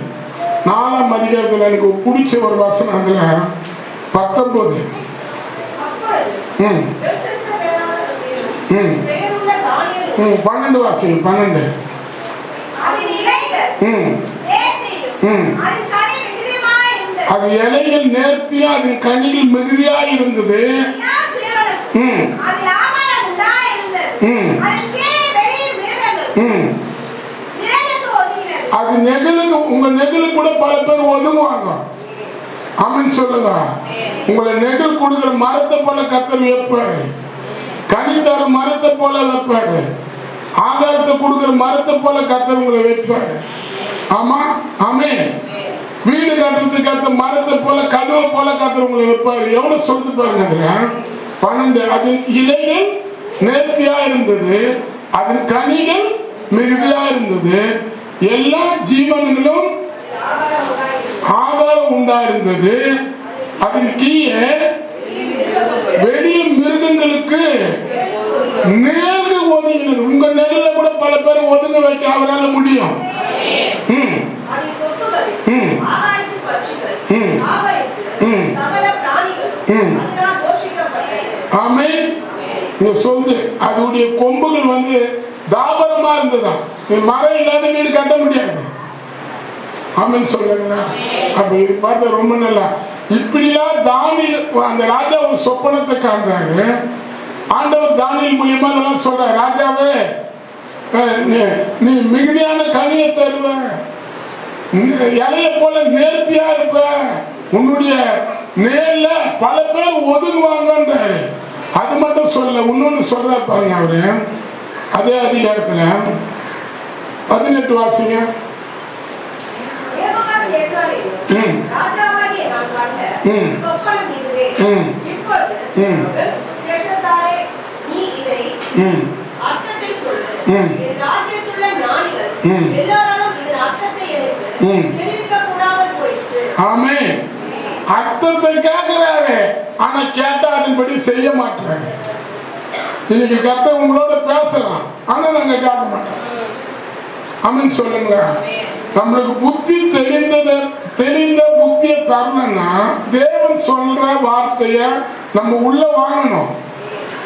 4ஆம் அதிகாரத்தில் எனக்கு பிடிச்ச ஒரு வசனம். அதுல 19 12 வாசிங்க. 12 அது இலைகள் நேர்த்தியா, அதன் கனிகள் மிகுதியா இருந்தது. அது நெகிழுக்கு, உங்க நெகிழுக்கு கூட பல பேர் ஒதுங்குவாங்க. ஆமென் சொல்லுங்க. உங்களை நெகிழ் கொடுக்கிற மரத்தை போல கர்த்தர் வைப்பாரு. கனி தர மரத்தை போல வைப்பாரு. ஆகாரத்தை கொடுக்கிற மரத்தை போல கர்த்தர் உங்களை வைப்பாரு. ஆமா. ஆமென். வீடு கட்டுறதுக்கு கர்த்த மரத்தை போல, கதவை போல கர்த்தர் உங்களை வைப்பாரு. எவ்வளவு சொல்லிட்டு பாருங்க. அதுல 12 அதன் இலைகள் நேர்த்தியா இருந்தது, அதன் கனிகள் மிகுதியா இருந்தது, எல்லா ஜீவன்களும் ஆதாரம் உண்டா இருந்தது. அதன் கீழே வெளிய மிருகங்களுக்கு நிழல்கள் ஒதுங்கினது. உங்க நிழல்ல கூட பல பேரை ஒதுங்க வைக்க அவரால் முடியும். ஆமென். இங்க சொல்லு அதோடைய கொம்புகள் வந்து தாபரமா இருந்ததாம். மரம் இல்லாத வீடு கட்ட முடியாது. ஆமென் சொல்லுங்க. அப்ப இது பார்த்து ரொம்ப நல்லா இப்படிலாம் தானியேல் அந்த ராஜா ஒரு சொப்பனத்தை காண்றாரு. ஆண்டவர் தானியேல் மூலியமா அதெல்லாம் சொல்ற, ராஜாவே நீ மிகுதியான கனியை தருவ, இலைய போல நேர்த்தியா இருப்ப, உன்னுடைய நேர்ல பல பேர் ஒதுங்குவாங்கன்றாரு. அது மட்டும் சொல்ல இன்னொன்னு சொல்ற பாருங்க அவரு அதே அதிகாரத்துல 18 வாசிங்க. ஆமென். அர்த்தத்தை கேட்கிறாரு, ஆனா கேட்டா அதன்படி செய்ய மாட்டாங்க. இன்னைக்கு கர்த்தர் உங்களோட பேசலாம், ஆனா நாங்க கேட்க மாட்டோம். ஆமென் சொல்லுங்க. நம்மளுக்கு புத்தி தெளிந்த புத்தியை தரணும்னா தேவன் சொல்ற வார்த்தைய நம்ம உள்ள வாங்கணும்.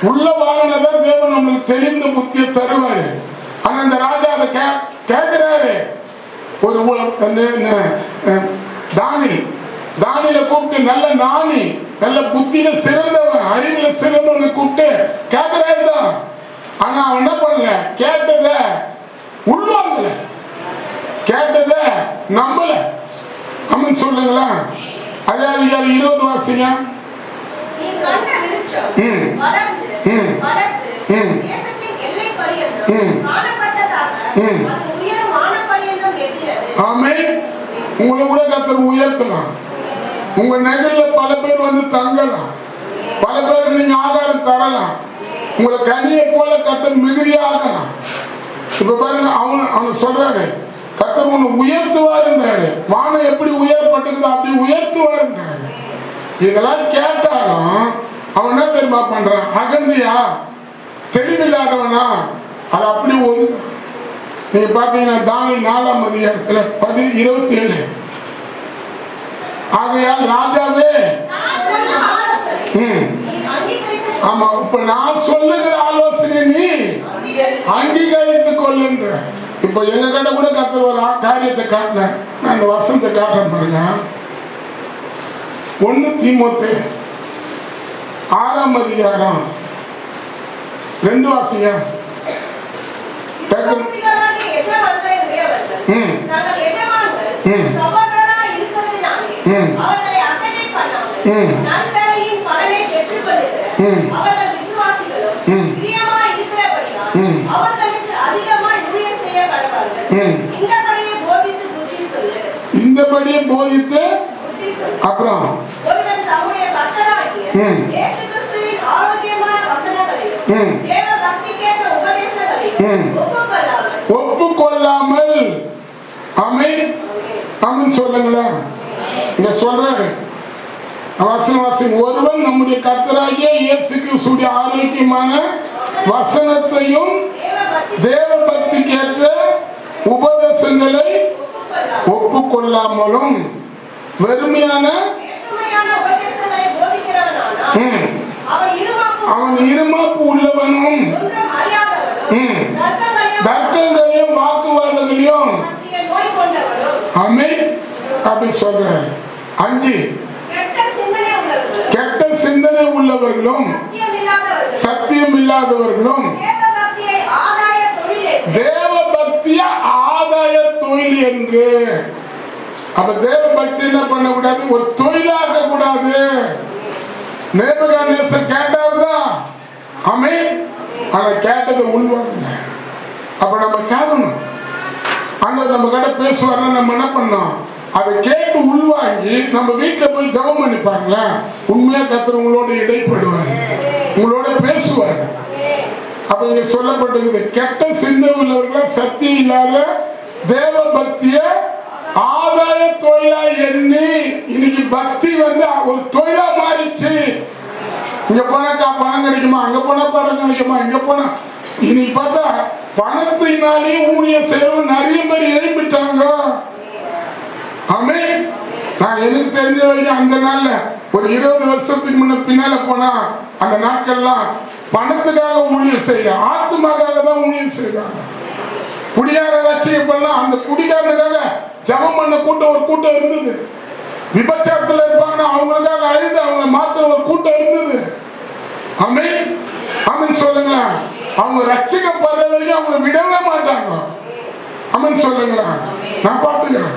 உள்ள வாங்கினதான் தேவன் நம்மளுக்கு தெளிந்த புத்தியை தருவாரு. ஆனா இந்த ராஜா அதை கேட்கிறாரு. ஒரு தானியேலை கூப்பிட்டு நல்ல ஞானி, நல்ல புத்தியில சிறந்தவன், அறிவுல சிறந்தவனை கூப்பிட்டு கேட்கிறாரு தான். ஆனா அவன் என்ன பண்ணல, கேட்டத உள்வாங்கல, கேட்டத நம்பல. ஆமென் சொல்லுங்களா. அதே அதிகாரம் 20 வாசிங்க. ஆமென். உங்களை கூட கர்த்தர் உயர்த்தலாம். உங்க நகர்ல பல பேர் வந்து தங்கலாம், பல பேருக்கு நீங்க ஆகாரம் தரலாம், உங்களை கனியை போல கர்த்தர் மிகுதியாக்கலாம். இப்ப பாருங்க அவனை சொல்றாரு, கர்த்தர் உன்னை உயர்த்துவாருன்றாரு. வானம் எப்படி உயர்பட்டுக்குதோ அப்படி உயர்த்துவாருன்றாரு. இதெல்லாம் கேட்டாலும் அவன் என்ன தெரியுமா பண்றான், அகந்தியா தெளிவில்லாதவனா அதை அப்படி ஒதுக்க. நீங்க பாத்தீங்கன்னா தானியேல் 4ஆம் அதிகாரத்துல 27 ஆகையால் ராஜாவே, ஆமா, இப்ப நான் சொல்லுகிற ஆலோசனை நீ அங்கீகரித்துக் கொள்ளுன்ற. இப்ப எங்க கிட்ட கூட கர்த்தர் ஒரு காரியத்தை காட்டின, நான் அந்த வசனத்தை காட்டுறேன் பாருங்க. 1 தீமோத்தேயு 6ஆம் அதிகாரம் 2 வாசிங்க. இந்தபடியே போதித்து அப்புறம் ஒப்புக்கொள்ளாமல். ஆமென். ஆமென் சொல்லுங்களா. இங்க சொல்றாரு வசனவாசி, ஒருவன் நம்முடைய கர்த்தராகிய இயேசு கிறிஸ்துவின் ஆரோக்கியமான வசனத்தையும் தேவ பக்திக்கேற்ற உபதேசங்களை ஒப்புக்கொள்ளாமலும் வெறுமையான அவன் இருமாப்பு உள்ளவனும் தர்க்கங்களையும் வாக்குவாதங்களையும் ஆமென் அப்படி சொல்றாரு. 5 கெட்ட சிந்தனை உள்ளவர்களும் சத்தியம் இல்லாதவர்களும் தேவ பக்திய ஆதாய தொழில் என்று. அப்ப தேவ பக்தி என்ன பண்ணக்கூடாது, ஒரு தொழிலாக்க கூடாது. நேபுகாத்நேசர் கேட்டாருதான், ஆமென். ஆனா கேட்டதை உள்வாங்க. அப்ப நம்ம கேட்கணும். ஆண்டவர் நம்ம கிட்ட பேசுவார்னா நம்ம என்ன பண்ணோம், அதை கேட்டு உள்வாங்கி நம்ம வீட்டில் போய் ஜெபம் பண்ணிப்பாங்களா, உண்மையா கர்த்தர் உங்களோட இடைப்படுவார், உங்களோட பேசுவார். அப்ப இங்க சொல்லப்பட்டிருக்குது, கெட்ட சிந்தை உள்ளவர்களா சத்தியம் இல்லாத தேவ பக்திய ஆதாய தொழிலா எண்ணி. இன்னைக்கு பக்தி வந்து ஒரு தொழிலா மாறிச்சு. இங்க போனாக்கா பணம் கிடைக்குமா, அங்க போனா பணம் கிடைக்குமா, இங்க போனா. இன்னைக்கு பார்த்தா பணத்தினாலே ஊழியம் செய்யறவங்க நிறைய பேர் எழுப்பிட்டாங்க. ஆமென். நான் எனக்கு தெரிஞ்ச வரைக்கும் அந்த நாள்ல ஒரு 20 வருஷத்துக்கு முன்ன பின்னால போனா அந்த நாட்கள்லாம் பணத்துக்காக ஊழியம் செய்யற, ஆத்துமாக்காக தான் ஊழியம் செய்யறாங்க. குடியார ரட்சிக்கப்படலாம், அந்த குடிகாரனுக்காக ஜபம் பண்ண கூட்டம் ஒரு கூட்டம் இருந்தது. விபச்சாரத்துல இருப்பாங்கன்னா அவங்களுக்காக அழுது அவங்களை மாத்திர ஒரு கூட்டம் இருந்தது. ஆமென் ஆமென் சொல்லுங்களேன். அவங்க ரட்சிக்கப்படுற வரைக்கும் அவங்க விடவே மாட்டாங்க. ஆமென் சொல்லுங்களேன். நான் பார்த்துக்கிறேன்.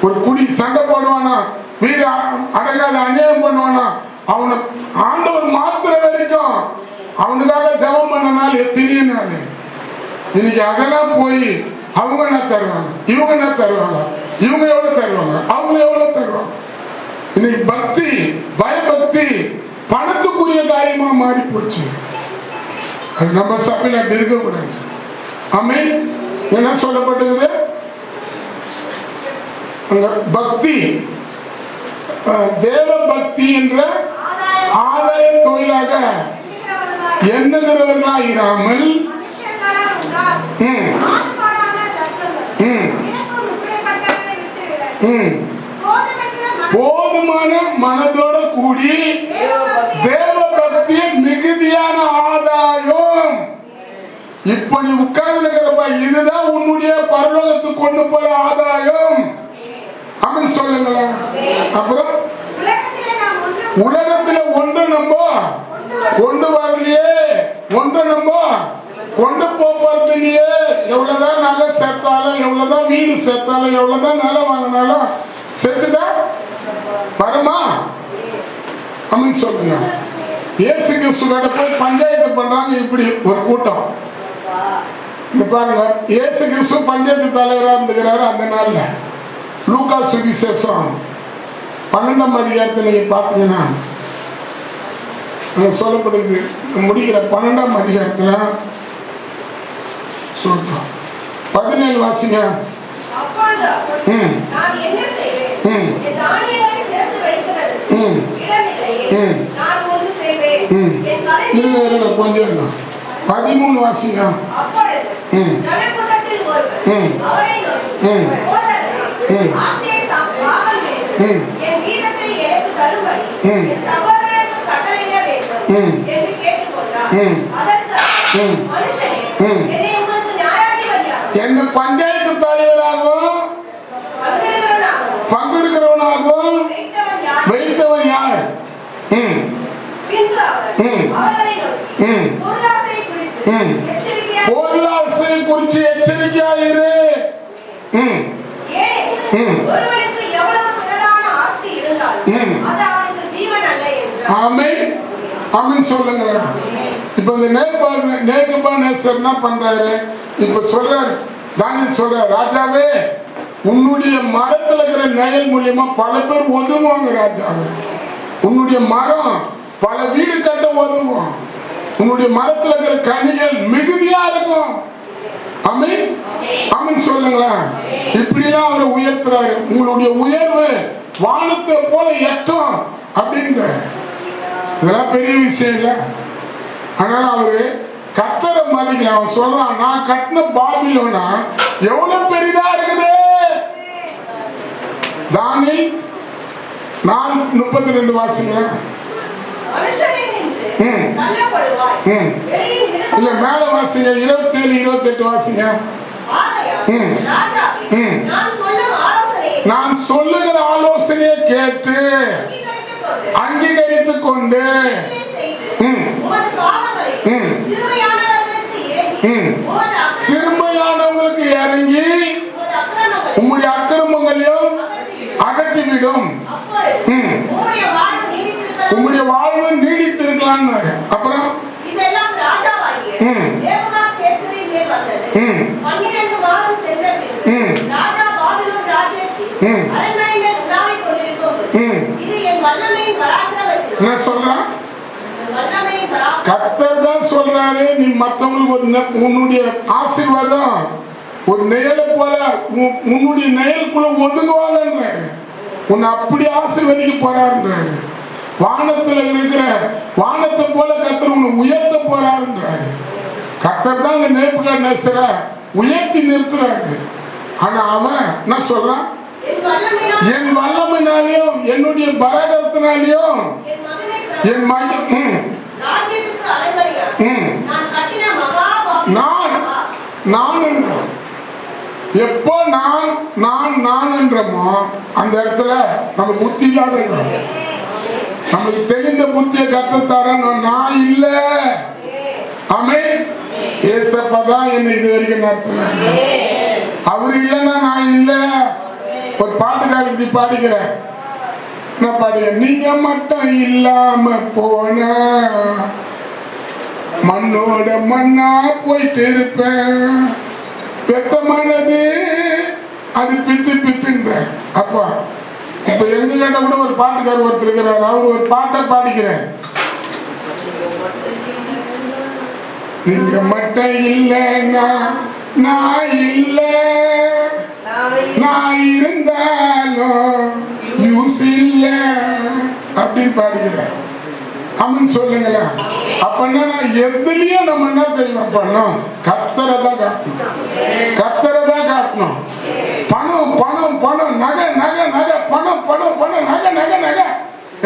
ஒரு குடி சண்டை போடுவானா, வீடு அடங்காத அநியாயம் பண்ணுவானா, அவனை ஆண்டவர் மாத்திர வரைக்கும் அவனுக்காக ஜபம் பண்ண நாள் எத்தனையோ நாள். இன்னைக்கு அதெல்லாம் போய் அவங்க என்ன தருவாங்க, இவங்க என்ன தருவாங்க, இவங்க எவ்வளவு தருவாங்க, அவங்க எவ்வளவு தருவாங்க. இன்னைக்கு பக்தி, பயபக்தி பணத்துக்குரிய காரியமா மாறி போச்சு. அது நம்ம சபையில் அப்படி இருக்கக்கூடாது. ஆமென். என்ன சொல்லப்பட்டது? அங்க பக்தி, தேவ பக்தி என்ற ஆதாய தொழிலாக எண்ணுகிறவர்களா இராமல் போதுமான மனதோட கூடி தேவ பக்திய மிகுதியான ஆதாயம். இப்ப நீ உட்கார்ந்து இருக்கிறப்ப இதுதான் உன்னுடைய பரலோகத்துக்கு கொண்டு போற ஆதாயம். ஆமென் சொல்லுங்களேன். அப்புறம் உலகத்துல ஒன்று நம்ம கொண்டு வரலையே, ஒன்று நம்ம கொண்டு போறது இல்லையே. எவ்வளவுதான் நகை சேர்த்தாலும், எவ்வளவுதான் வீடு சேர்த்தாலும், எவ்வளவுதான் நிலம் வாங்கினாலும் செத்துட்டா வருமா? ஆமென் சொல்லுங்க. இயேசு கிறிஸ்துவோட போய் பஞ்சாயத்து பண்றாங்க இப்படி ஒரு கூட்டம். இங்க பாருங்க, இயேசு கிறிஸ்து பஞ்சாயத்து தலைவராக இருந்துக்கிறாரு அந்த நாள்ல. லூக்கா சுவிசேஷம் 12ஆம் அதிகாரத்தை நீங்க பாத்தீங்கன்னா சொல்லப்படுது. முடிக்கிற 12ஆம் அதிகாரத்துல சொல்றோம். 17 வாசிங்க. கொஞ்சம் 13 வாசிங்க. என்ன பஞ்சாயத்து தலைவராகவும் பங்கெடுக்கிறவனாகவும் வைத்தவன் யார்? பொருளாசை குறித்து எச்சரிக்கையாயிரு. ஆமென் ஆமென் சொல்லுங்களேன். இப்ப இந்த நேபுகாத்நேசர் என்ன பண்றாரு? இப்ப சொல்றாரு, தானியேல் சொல்றாரு, ராஜாவே உன்னுடைய மரத்துல இருக்கிற நெயல் மூலியமா பல பேர் ஒதுங்குவாங்க. ராஜாவே உன்னுடைய மரம் பல வீடு கட்ட உதவும். உன்னுடைய மரத்துல இருக்கிற கனிகள் மிகுதியா இருக்கும். ஆமென் ஆமென் சொல்லுங்களேன். இப்படிதான் அவரை உயர்த்துறாரு. உங்களுடைய உயர்வு வானத்தை போல எட்டும் அப்படின்ற. இதெல்லாம் பெரிய விஷயம் இல்லை. அதனால அவரு கர்த்தரை மதிக்கல. அவன் சொல்றான், நான் கட்டின பாபிலோனா எவ்வளவு பெரிதா இருக்குது. தானியேல் 4:32 வாசிங்க. இல்ல மேல வாசிங்க. 27, 28 வாசிங்க. நான் சொல்லுகிற ஆலோசனையை கேட்டு அங்கீகரித்துக் கொண்டு சிறுமையானவங்களுக்கு இறங்கி உம்முடைய அக்கிரமங்களையும் அகற்றிவிடும். உம்முடைய வாழ்வு நீடித்திருக்கலாம். அப்புறம் என்ன சொல்றான்? கர்த்தர் தான் சொல்றாரு, நீ மற்றவங்களுக்கு உன்னுடைய ஆசீர்வாதம் ஒரு நெயலை போல உன்னுடைய நெயலுக்குள்ள ஒதுங்குவாங்கன்ற. உன்னை அப்படி ஆசீர்வதிக்க போறாருன்றாரு. வானத்துல இருக்கிற வானத்தை போல கர்த்தர் உன்னை உயர்த்த போறாருன்றாரு. கர்த்தர் தான் இந்த நேபுகாத்நேசரை உயர்த்தி நிறுத்துறாரு. ஆனா அவன் என்ன சொல்றான்? என் வல்லமையினாலையும் என்னுடைய பராகரத்தினாலையும் என் நான் என்றோம். எப்போ நான் என்றமோ அந்த இடத்துல நம்ம புத்தி இல்லாத நம்மளுக்கு தெரிந்த புத்தியை கற்றுத்தர நான் இல்ல. ஆமென். ஏசப்பா தான் என்னை இது வரைக்கும் நடத்தினாங்க. அவரு இல்லைன்னா நான் இல்ல. ஒரு பாட்டுக்காரர் இப்படி பாடிக்கிறேன். நான் பாடுகிறேன். நீங்க மட்டும் இல்லாம போன மண்ணோட மண்ணா போயிட்டு இருப்பேன். பெத்த மனது அது பித்து பித்துன்ற. அப்பா இப்ப எங்க கிட்ட கூட ஒரு பாட்டுக்காரர் ஒருத்தர் இருக்கிறார். அவர் ஒரு பாட்டை பாடிக்கிறேன். நீங்க மட்டும் இல்லைன்னா நான் இல்ல. நான் இருந்தாலும் யூஸ் இல்ல அப்படின்னு பாடிக்கிறேன். அம்மன் சொல்லுங்களா. அப்படின்னா நான் எதுலயும் நம்ம என்ன தெரியுமா பண்ணோம்? கர்த்தரை தான் காட்டணும். கர்த்தரை தான் காட்டணும். பணம் பணம் பணம் நகை நகை நகை பணம் பணம் பணம் நகை நகை நகை.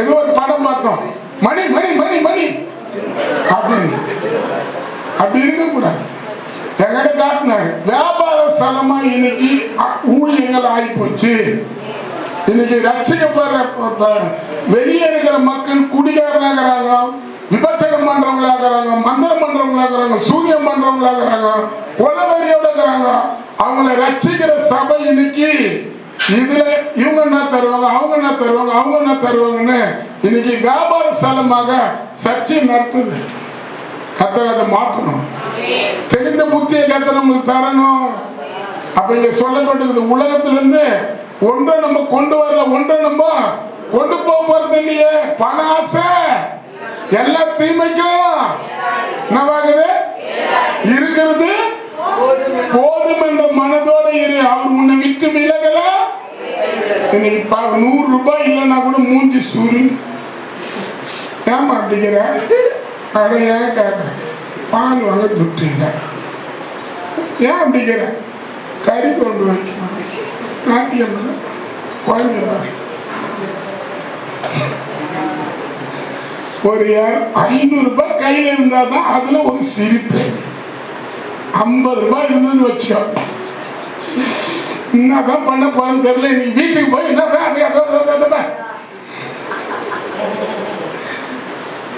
ஏதோ ஒரு படம் பார்த்தோம். மணி மணி மணி மணி அப்படின்னு. அப்படி இருக்கக்கூடாது. என்கிட்ட காட்டினாரு. வியாபார ஸ்தலமா இன்னைக்கு ஊழியங்கள் ஆகி போச்சு. இன்னைக்கு ரட்சிக்கப்படுற வெளியே இருக்கிற மக்கள் குடிகாரனாகிறாங்க, விபச்சகம் பண்றவங்களாகிறாங்க, மந்திரம் பண்றவங்களாகிறாங்க, சூன்யம் பண்றவங்களாகிறாங்க, கொலவெறியோட இருக்கிறாங்க. அவங்கள ரட்சிக்கிற சபை இன்னைக்கு இதுல இவங்க என்ன தருவாங்க, அவங்க என்ன தருவாங்க, அவங்க என்ன தருவாங்கன்னு இன்னைக்கு வியாபார ஸ்தலமாக சர்ச்சை நடத்துது. கர்த்தர் அதை மாற்றணும். தெரிந்த புத்தியை கர்த்தர் நமக்கு தரணும். அப்ப இங்க சொல்லப்பட்டிருக்குது, உலகத்திலிருந்து ஒன்றை நம்ம கொண்டு வரல, ஒன்றை நம்ம கொண்டு போறது இல்லையே. பண ஆசை எல்லா தீமைக்கும் என்னவாகுது? இருக்கிறது போதும் என்ற மனதோட இரு. அவர் உன்னை விட்டு விலகல. இன்னைக்கு 100 ரூபாய் இல்லைன்னா கூட மூஞ்சி சுரு. ஏமாட்டிக்கிற அடைய கேட்குற பால் வாங்க துட்டிங்க. ஏன் அப்படிங்கிற கறி கொண்டு வைக்கணும். ஞாயிற்றுக்கிழமை குழந்தைங்க ஒரு 500 ரூபாய் கையில் இருந்தால் தான் அதுல ஒரு சிரிப்பு. 50 ரூபாய் இருந்ததுன்னு வச்சுக்கோ, என்னதான் பண்ண போறேன்னு தெரியல. இன்னைக்கு வீட்டுக்கு போய் என்னதான் அது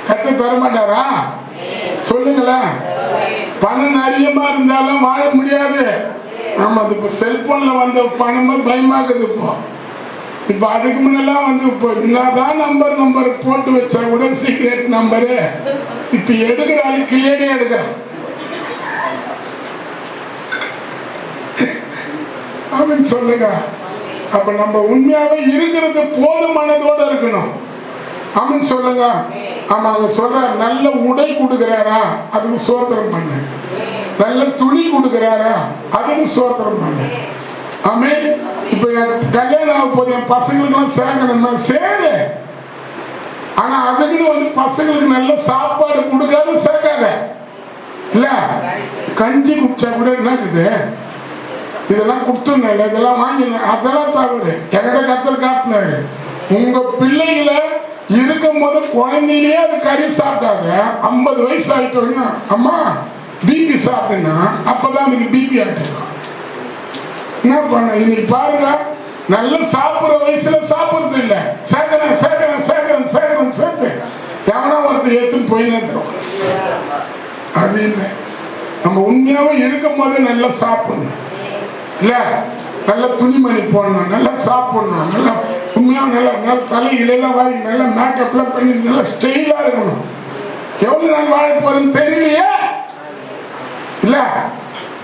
கத்த தரமாட்டாரா? சொல்லுங்களேன். பணம் நிறையமா இருந்தாலும் வாழ முடியாது. ஆமா, இப்போ செல்போன்ல வந்த பணமா பயமாகுது. இப்போ அதுக்கு முன்னெல்லாம் வந்து இப்போ என்னதான் நம்பர் போட்டு வச்சா கூட சீக்ரெட் நம்பரு இப்போ எடுக்கிற ஆளு கிளியரே எடுக்கிறான். அப்படின்னு சொல்லுங்க. அப்ப நம்ம உண்மையாவே இருக்கிறது போதுமானதோட இருக்கணும். ஆமன் சொல்லுங்க. ஆமா, அவங்க சொல்ற நல்ல உடை கொடுக்கிறாரா, அதுக்கு சோத்திரம் பண்ணு. நல்ல துணி கொடுக்கிறாரா, அதுக்கு சோத்திரம் பண்ணு. ஆமே. இப்ப கல்யாணம் ஆக போது என் பசங்களுக்கு சேர்க்கணுமா, சேரு. ஆனா அதுக்குன்னு வந்து பசங்களுக்கு நல்ல சாப்பாடு கொடுக்காத சேர்க்காத. இல்ல கஞ்சி குடிச்சா கூட என்னக்குது, இதெல்லாம் கொடுத்துருந்தேன், இதெல்லாம் வாங்கினேன், அதெல்லாம் தவறு. என்கிட்ட கர்த்தர் காட்டினாரு. உங்க பிள்ளைகளை இருக்கும் போது குழந்தையிலேயே அது கறி சாப்பிட்டாங்க. 50 வயசு ஆயிட்டோன்னா அம்மா பிபி சாப்பிட்டேன்னா அப்பதான் அதுக்கு பிபி ஆகிட்டு என்ன பண்ண. இன்னைக்கு பாருங்க, நல்ல சாப்பிட்ற வயசுல சாப்பிட்றது இல்லை. சேர்த்து எவனா ஒருத்தர் ஏற்றுன்னு போயின்னு தரும். அது இல்லை. நம்ம உண்மையாவே இருக்கும் போது நல்லா சாப்பிடணும். இல்ல நல்ல துணிமணி போடணும், நல்லா சாப்பிடணும், நல்லா உண்மையா நல்லா தலை இலையெல்லாம் வாங்கி நல்லா மேக்கப்லாம் பண்ணி நல்லா ஸ்டைலா இருக்கணும். எவ்வளவு நாள் வாழ போறேன்னு தெரியலையே. இல்ல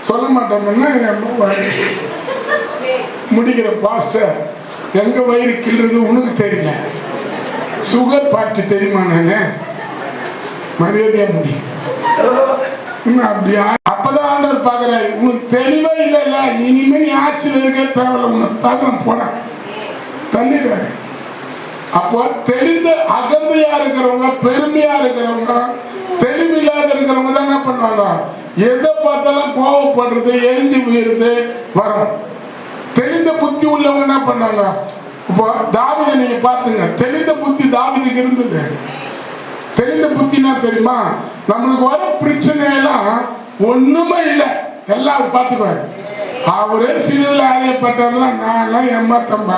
சொல்ல மாட்டோம்னா முடிக்கிற பாஸ்டர் எங்க வயிறு கிள்றது உனக்கு தெரியல. சுகர் பார்ட்டி தெரியுமா? நானு மரியாதையா முடியும் அப்படியா? அப்பதான் ஆண்டவர் பாக்குறாரு, உனக்கு தெளிவா இல்ல, இனிமே நீ ஆட்சியில் இருக்க தேவையில்ல, உனக்கு தள்ளம் போட தள்ளிடுறாரு. அப்போ தெரிந்த அகந்தையா இருக்கிறவங்க, பெருமையா இருக்கிறவங்க, தெளிவில்லாத இருக்கிறவங்க தான் என்ன பண்ணுவாங்க, எதை பார்த்தாலும் கோவப்படுறது, எரிஞ்சு போயிருது வரும். தெளிந்த புத்தி புத்தி உள்ளவங்க என்ன பண்ணாங்க? இப்போ தாவீதை நீங்க பாத்துங்க, தெளிந்த புத்தி தாவீதுக்கு இருந்தது. தெளிந்த புத்தினா தெரியுமா? நம்மளுக்கு வர பிரச்சனை எல்லாம் ஒண்ணுமே இல்லை, எல்லாம் அவர் பார்த்துக்குவாரு. அவரே சிலுவையில் அறையப்பட்டார்லாம் நான் ஏமாத்தம்பா.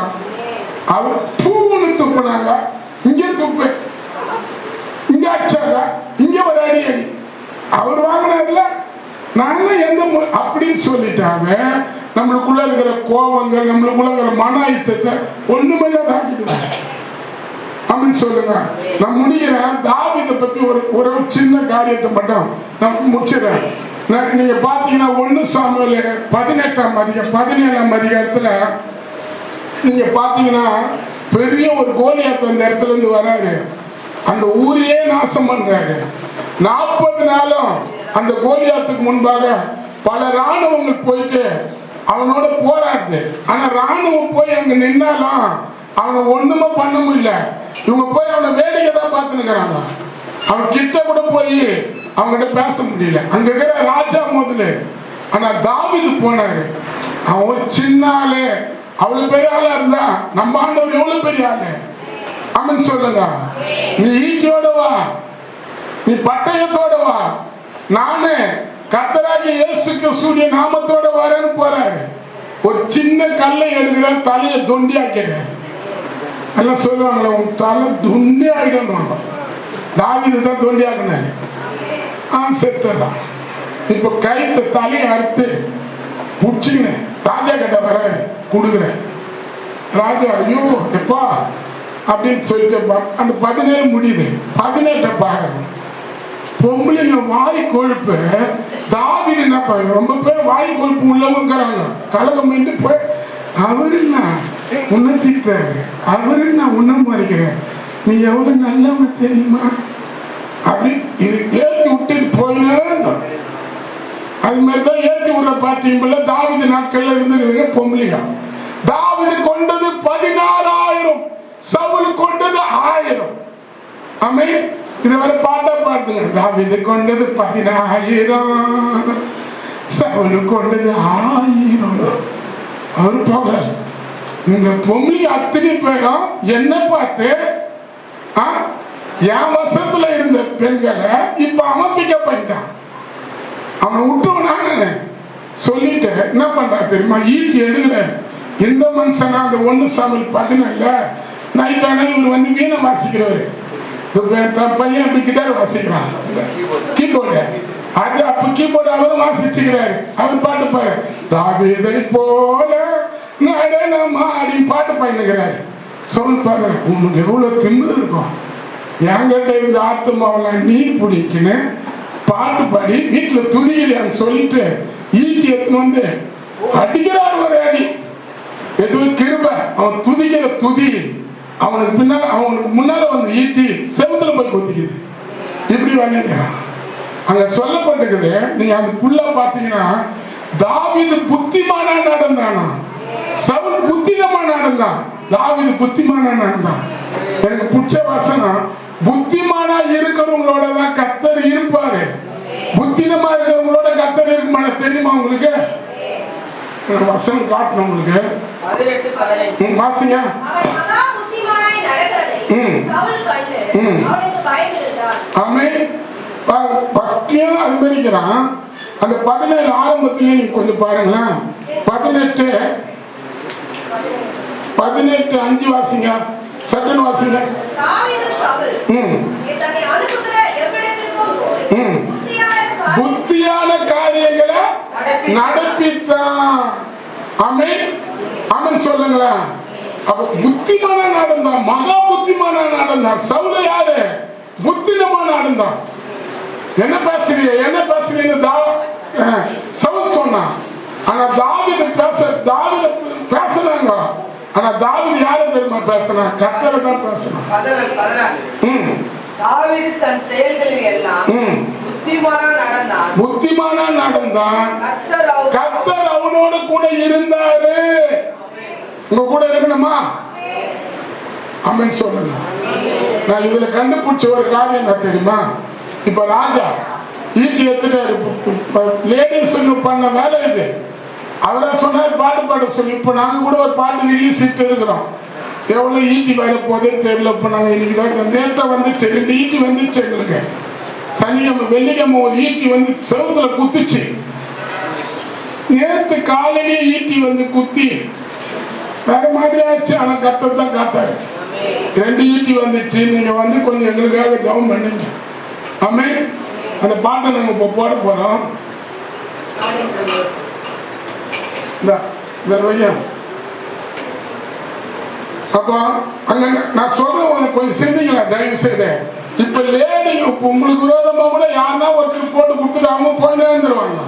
அவர் பூன்னு துப்புனாங்க, இங்க துப்பு, இங்க அடிச்சாங்க, இங்க ஒரு அடி அடி, அவர் வாங்கினதுல நானும் எந்த அப்படின்னு சொல்லிட்டாங்க. நம்மளுக்குள்ள இருக்கிற கோபங்கள், நம்மளுக்குள்ள இருக்கிற மன அழுத்தத்தை ஒண்ணுமே தாக்கிடுவாங்க. அப்படின்னு சொல்லுங்க. நான் முடிக்கிறேன். தாவீதை பத்தி ஒரு சின்ன காரியத்தை மட்டும் நான் முடிச்சிடறேன். நீங்க பாத்தீங்கன்னா 1 சாமுவேல் 17ஆம் அதிகாரத்துல நீங்க பாத்தீங்கன்னா பெரிய ஒரு கோலியாத் அந்த இடத்துல இருந்து வராரு. அந்த ஊரையே நாசம் பண்றாரு. 40 நாளும் அந்த கோலியாத்துக்கு முன்பாக பல ராணுவங்கள் போயிட்டு அவனோட போராடுது. ஆனா ராணுவம் போய் அங்க நின்னாலும் அவனை ஒண்ணுமே பண்ண முடியல. இவங்க போய் அவனை வேடிக்கை தான் பார்த்துக்கிறாங்க. அவன் கிட்ட கூட போய் அவங்ககிட்ட பேச முடியல. அங்க இருக்கிற ராஜா முதல்ல. ஆனா தாவீது போனாரு. அவன் ஒரு சின்ன ஆளு, அவ்வளவு பெரிய ஆளா இருந்தா நம்ம ஆண்டவர் எவ்வளவு பெரிய ஆளு. அவன் சொல்லுங்க, நீ ஈட்டியோட வா, நீ பட்டயத்தோட வா, நானு கர்த்தராகிய இயேசு கிறிஸ்துவின் நாமத்தோட வரேன்னு போறாரு. ஒரு சின்ன கல்லை எடுக்கிற, தலையை தொண்டி ஆக்கிறார். எல்லாம் சொல்லுவாங்களே, உன் தலை தொண்டி ஆகிடும். தாவீது தான் தொண்டி ஆக்கினாரு. செத்துறான். இப்ப கைத்த தலையை அறுத்து புடிச்சுக்கினேன் ராஜா கிட்ட வர கொடுக்குறேன். ராஜா ஐயோ எப்பா அப்படின்னு சொல்லிட்டு அந்த 17 முடியுது. 18 பாருங்க. பொம்பளைங்க வாய் கொழுப்பு. தாவீது என்ன பண்ண, ரொம்ப பேர் வாய் கொழுப்பு உள்ளவங்கிறாங்க. கலகம் என்று போய் அவரு நான் உன்னை திட்டாரு, அவரு நான் உன்ன மறைக்கிறேன், நீங்க எவ்வளவு நல்லவங்க தெரியுமா அப்படி இது ஏற்றி விட்டுட்டு போயினே இருந்தோம். அது மாதிரிதான் ஏற்றி விடுற பார்த்தீங்களா தாவீது நாட்கள்ல இருந்தது பொம்பளைங்க. தாவீது கொண்டது 16,000, சவுல் கொண்டது 1000. ஆமே, இதுவரை பாட்டா பாடுங்க. தாவீது கொண்டது 10,000, சவுல் கொண்டது 1000. அவரு போகிறார். இந்த பொம்பளை அத்தனை பேரும் என்ன பார்த்து என் வசத்துல இருந்த பெண்களை இப்ப அவன் பிக்கப் பண்ணிட்டான். அவனை விட்டுவனான்னு சொல்லிட்டு என்ன பண்றாரு தெரியுமா? ஈட்டி எடுக்கிறாரு. இந்த மனுஷனா அந்த 1 சாமுவேல் 17 நைட்டான இவர் வந்து வீணை வாசிக்கிறவரு. பையன் அப்படி கிட்டார் வாசிக்கிறான், கீபோர்டு. அது அப்ப கீபோர்டு அவரும் வாசிச்சுக்கிறாரு. அவர் பாட்டு பாரு, தாவீதை போல நடனமாடி பாட்டு பாடினுக்கிறாரு. சொல் பாக்குற, உனக்கு எவ்வளவு திமிரு இருக்கும். என்கிட்ட இருந்த ஆத்மாவெல்லாம் நீ பிடிக்குன்னு பாட்டு பாடி வீட்டுல துதிக்கிறான்னு சொல்லிட்டு ஈட்டி எடுத்துன்னு வந்து அடிக்கிறார் ஒரு அடி. எதுவும் கிருப, அவன் துதிக்கிற துதி அவனுக்கு பின்னால, அவனுக்கு முன்னால வந்து ஈட்டி செவத்துல போய் கொத்திக்குது. இப்படி வாங்கிக்கிறான். அங்க சொல்லப்பட்டிருக்குது. நீங்க அந்த புள்ள பாத்தீங்கன்னா தாவீது புத்திமானா நடந்தானா, சவுல் புத்தினமா நடந்தான், தாவீது புத்திமானா நடந்தான். எனக்கு பிடிச்ச வசனம், புத்திமானா இருக்கிறவங்களோட தான் கர்த்தர் இருப்பாரு, புத்தினமா இருக்கிறவங்களோட கர்த்தர் இருக்க மாட்டார். தெரியுமா உங்களுக்கு? வசனம் காட்டணும் உங்களுக்கு. 18:15 வாசிங்க. அந்த 17 ஆரம்பத்திலே நீங்க கொஞ்சம் பாருங்களேன். 18:5 வாசிங்க, சட்டன் வாசிங்க. புத்தியான காரியங்களை நடப்பித்தான். ஆமென் ஆமென் சொல்லுங்களேன். அப்ப புத்திமான நடந்தான், மகா புத்திமான நடந்தான். சவுல் யாரு? புத்தினமா நடந்தான். என்ன பேசுறீங்க சவுல் சொன்னான். ஆனா தாவீது பேசுனாங்க. ஆனா தாவீது யாரை தெரியுமா பேசினான்? கர்த்தரை தான் பேசினான். தாவீது தன் செயல்களில் எல்லாம் புத்திமானா நடந்தான். கர்த்தர் அவனோட கூட இருந்தாரு. உங்க கூட இருக்கணுமா? ஆமென் சொல்லுங்க. நான் இதுல கண்டுபிடிச்ச ஒரு காரியம் என்ன தெரியுமா? இப்ப ராஜா ஈட்டி எடுத்துட்டாரு. லேடிஸுக்கு பண்ண வேலை இது. அவரா சொன்னார் பாட்டு பாட சொல்லி. இப்போ நாங்கள் கூட ஒரு பாட்டு ரிலீஸ் இருக்கிறோம். எவ்வளோ ஈட்டி வரப்போதே தெரியல. இப்போ நாங்கள் இன்னைக்கு தான் நேற்று வந்துச்சு, 2 ஈட்டி வந்துச்சு எங்களுக்கு. சனிக்கிழமை வெள்ளிக்கிழமை ஒரு ஈட்டி வந்து செவத்துல குத்துச்சு. நேற்று காலையிலேயே ஈட்டி வந்து குத்தி வேற மாதிரி ஆச்சு. ஆனால் கர்த்தர் தான் காத்தாரு. 2 ஈட்டி வந்துச்சு. நீங்கள் வந்து கொஞ்சம் எங்களுக்காக ஜெபம் பண்ணுங்க. ஆமென். அந்த பாட்டை நம்ம இப்போ போட போகிறோம். அப்போ அங்க நான் சொல்றேன், உனக்கு கொஞ்சம் சிந்திங்களா தயவு செய்து. இப்ப லேடிங்க இப்போ உங்களுக்கு விரோதமா கூட யாருன்னா ஒருத்தர் போட்டு கொடுத்துட்டு அவங்க போயிட்டே இருந்துருவாங்க.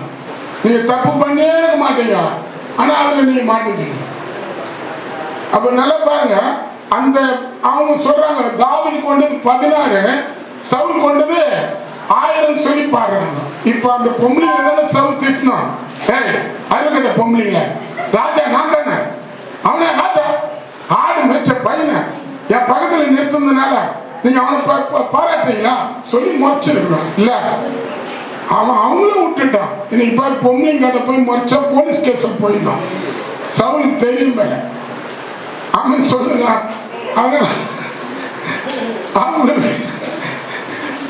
நீங்க தப்பு பண்ணியே இருக்க மாட்டீங்க, ஆனா அதுல நீங்க மாட்டீங்க. அப்ப நல்லா பாருங்க, அந்த அவங்க சொல்றாங்க தாவீது கொண்டது 16, சவுல் கொண்டது 1000 சொல்லி பாடுறாங்க. இப்ப அந்த பொம்பளைங்க தானே சவுல் திட்டணும். அருகட்ட பொம்பளைங்கள ராஜா நான் தானே, அவனே ராஜா ஆடு மேய்ச்ச பையனை என் பக்கத்துல நிறுத்தினால நீங்க அவனை பாராட்டுறீங்களா சொல்லி முறைச்சிருக்கணும். இல்ல அவன் அவங்கள விட்டுட்டான். இன்னைக்கு பாரு பொம்பளைங்க போய் முறைச்சா போலீஸ் கேஸில் போயிடணும். சவுலுக்கு தெரியும் மேல அவன் சொல்லுங்க. அவங்க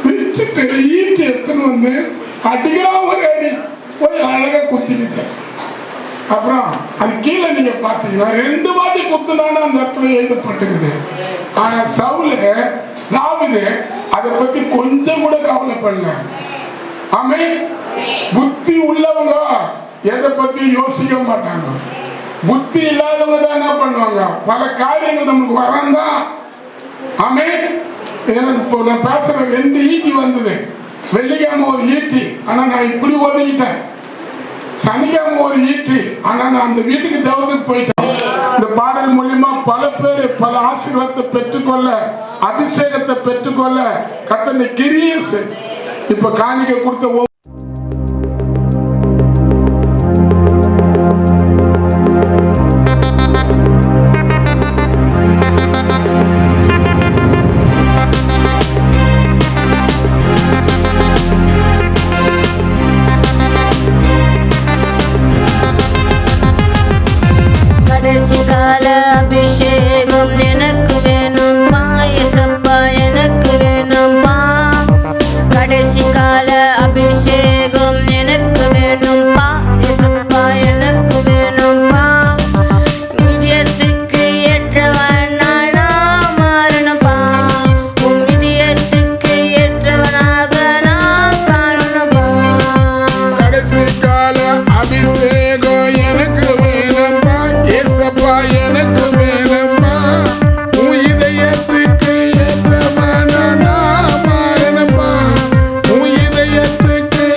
விட்டுட்டு ஈட்டி எடுத்துன்னு வந்து அடிக்கிறான். ஒரு அடி போய் அழகா குத்திக்கிட்ட. அப்புறம் அது கீழே நீங்க பாத்தீங்கன்னா 2 வாட்டி குத்துனான்னு அந்த இடத்துல எழுதப்பட்டுக்குது. ஆனா சவுலு தாவீது அதை பத்தி கொஞ்சம் கூட கவலைப்படல. ஆமென். புத்தி உள்ளவங்க எதை பத்தி யோசிக்க மாட்டாங்க. புத்தி இல்லாதவங்க தான் என்ன பண்ணுவாங்க, பல காரியங்கள் நமக்கு வரந்தான். ஆமென். இப்போ நான் பேசுற 2 ஈட்டி வந்தது. வெள்ளிக்கிழமை ஒரு ஈட்டி, ஆனா நான் இப்படி ஒதுக்கிட்டேன். சனிக்கிழமை ஒரு ஈட்டி, ஆனா நான் அந்த வீட்டுக்கு ஜெபத்துக்கு போயிட்டேன். இந்த பாடல் மூலியமா பல பேர் பல ஆசீர்வாதத்தை பெற்றுக்கொள்ள, அபிஷேகத்தை பெற்றுக்கொள்ள கர்த்தர் கிரியை இப்ப காணிக்க கொடுத்த அபிஷேகம் எனக்கு வேணும் பா, இயேசப்பா எனக்கு வேணும் பா. கடைசி கால அபிஷேகம் எனக்கு வேணும் பா, இயேசப்பா எனக்கு வேணும் பா. இதயத்துக்கு ஏற்றவன் நான் மாறணும் பா, உன் இதயத்துக்கு ஏற்றவனாக நான் காணணும் பா. கடைசி கால அபிஷேகம் எனக்கு வேணும் பா, இயேசப்பா எனக்கு வேணும்பா. உன் இதயத்துக்கு ஏற்றவனா நான் மாறணும்பா, உன் இதயத்துக்கு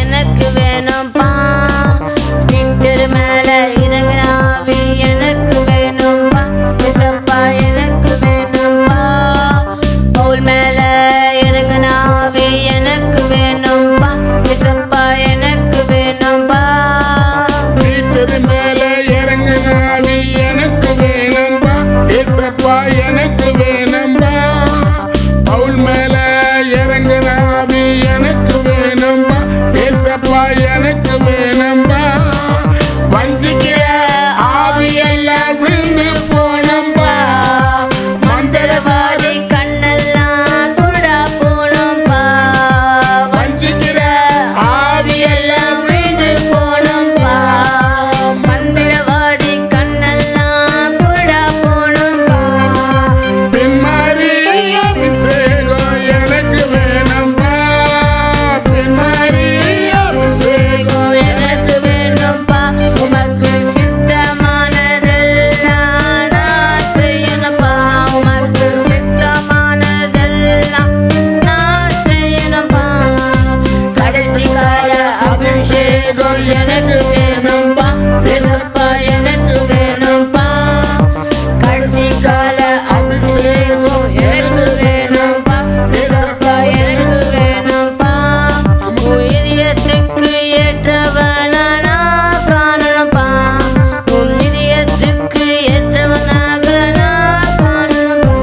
எனக்கு வேணும்பா. பீட்டர் மேல இறங்கின ஆவி எனக்கு வேணும்பா. ஏசப்பா எனக்கு வேணும்பா. பவுல் மேல இறங்கின ஆவி எனக்கு வேணும்பா. ஏசப்பா எனக்கு வேணும்பா. பீட்டர் மேல இறங்கின ஆவி எனக்கு வேணும்பா. ஏசப்பா எனக்கு வேணும்பா. பவுல் மேல இறங்கின ஆவி எனக்கு வேணும்பா. ஏசப்பா எனக்கு வேணும்பா. வஞ்சிக்கிற ஆவி எல்லாம் விழுந்து போனம்பா. மந்திரவாதி கண்ணெல்லாம் குருடா போனோம்பா. வஞ்சிக்கிற ஆவி எல்லாம் விழுந்து போனோம்பா. மந்திரவாதி கண்ணெல்லாம் குருடா போனோம்பா. பின்மாறி அபிஷேகம் எனக்கு வேணும்பா. பின்மாறி அபிஷேகம் எனக்கு வேணும்பா. உமக்கு சித்தமானதெல்லாம் நான் செய்யணும்பா. உமக்கு சித்தமானதெல்லாம் நான் செய்யணும்பா. கடைசி கால அபிஷேகம் எனக்கு வேணும்பா. ஏசப்பா எனக்கு வேணும்பா. கடைசி கால அபிஷேகம் எனக்கு வேணும்பா. ஏசப்பா எனக்கு வேணும்பா. உயிரியத்துக்கு ஏற்றவனா நான் காணணும்பா. உன் இதயத்துக்கு ஏற்றவனாக நான் காணணும்பா.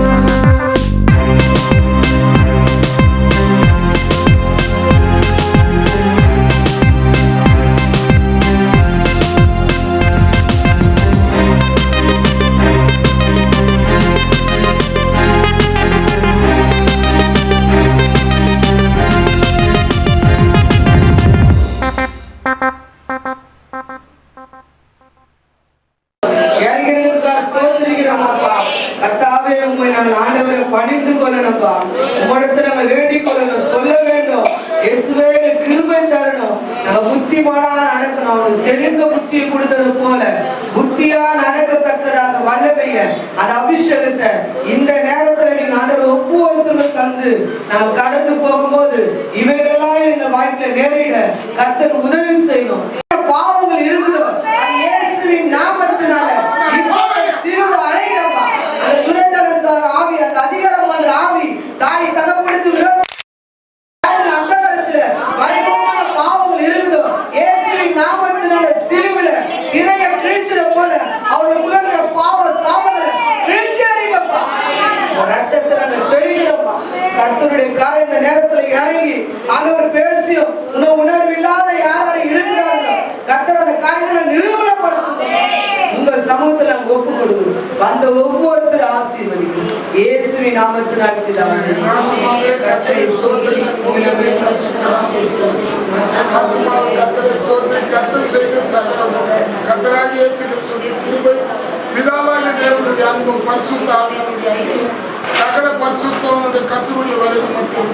இறங்கிறதுக்காக ஸ்தோத்திரிக்கிறோம் அப்பா. கர்த்தாவே, உம்மை நாங்கள் ஆண்டவரை பணிந்து கொள்ளணும்பா. உம்மிடத்தில் நாங்கள் வேண்டிக் கொள்ளணும், சொல்ல வேண்டும். இயேசுவே, எங்களுக்கு கிருபை தரணும். நாங்கள் புத்திமானா நடக்கணும். அவனுக்கு தெரிந்த புத்தியை கொடுத்தது போல புத்தியா நடக்கத்தக்கதாக வல்லமைய அந்த அபிஷேகத்தை இந்த நேரத்தில் நீங்க ஆண்டவர் ஒவ்வொருத்தரும் தந்து நாங்கள் கடந்து போகும்போது இவைகளெல்லாம் எங்க வாழ்க்கையில நேரிட கர்த்தர் உதவி செய்யணும். பாவங்கள் இருக்குதோ அது இயேசுவின் நாமத்தினால இப்போது சிலுவை அறைகிறப்பா. அந்த துரைத்தனத்தார் ஆவி, அந்த அதிகாரமான ஆவி தாய் தகப்படுத்தி அந்த காலத்துல மறைமுகமான பாவங்கள் இருக்குதோ இயேசுவின் நாமத்தினால சிலுவையில இறைய கிழிச்சது போல அவர்களுக்குள்ள இருக்கிற பாவ சாபங்களை கிழிச்சு அறிங்கப்பா. நட்சத்திரங்க தெளிகிறப்பா. கர்த்தருடைய காரியம் இந்த நேரத்துல இறங்கி ஆண்டவர் பேசியும் உணர்வு இல்லாத யாரும் இருக்கிறாங்க. கர்த்தர் அந்த காரியங்களை நிரூபணப்படுத்துங்க. உங்க சமூகத்துல ஒப்பு கொடுக்கணும். வந்த ஒவ்வொருத்தர் ஆசீர்வதிக்கும் இயேசுவின் நாமத்தினால் பிதாவே. கர்த்தரை சோதனை கர்த்தராகிய இயேசு கிறிஸ்துவின் கிருபை, பிதாவாகிய தேவனுடைய அன்பும் பரிசுத்த ஆவியானவருடைய ஐக்கியம், சகல பரிசுத்தமுடைய கர்த்தருடைய வருகை மட்டும்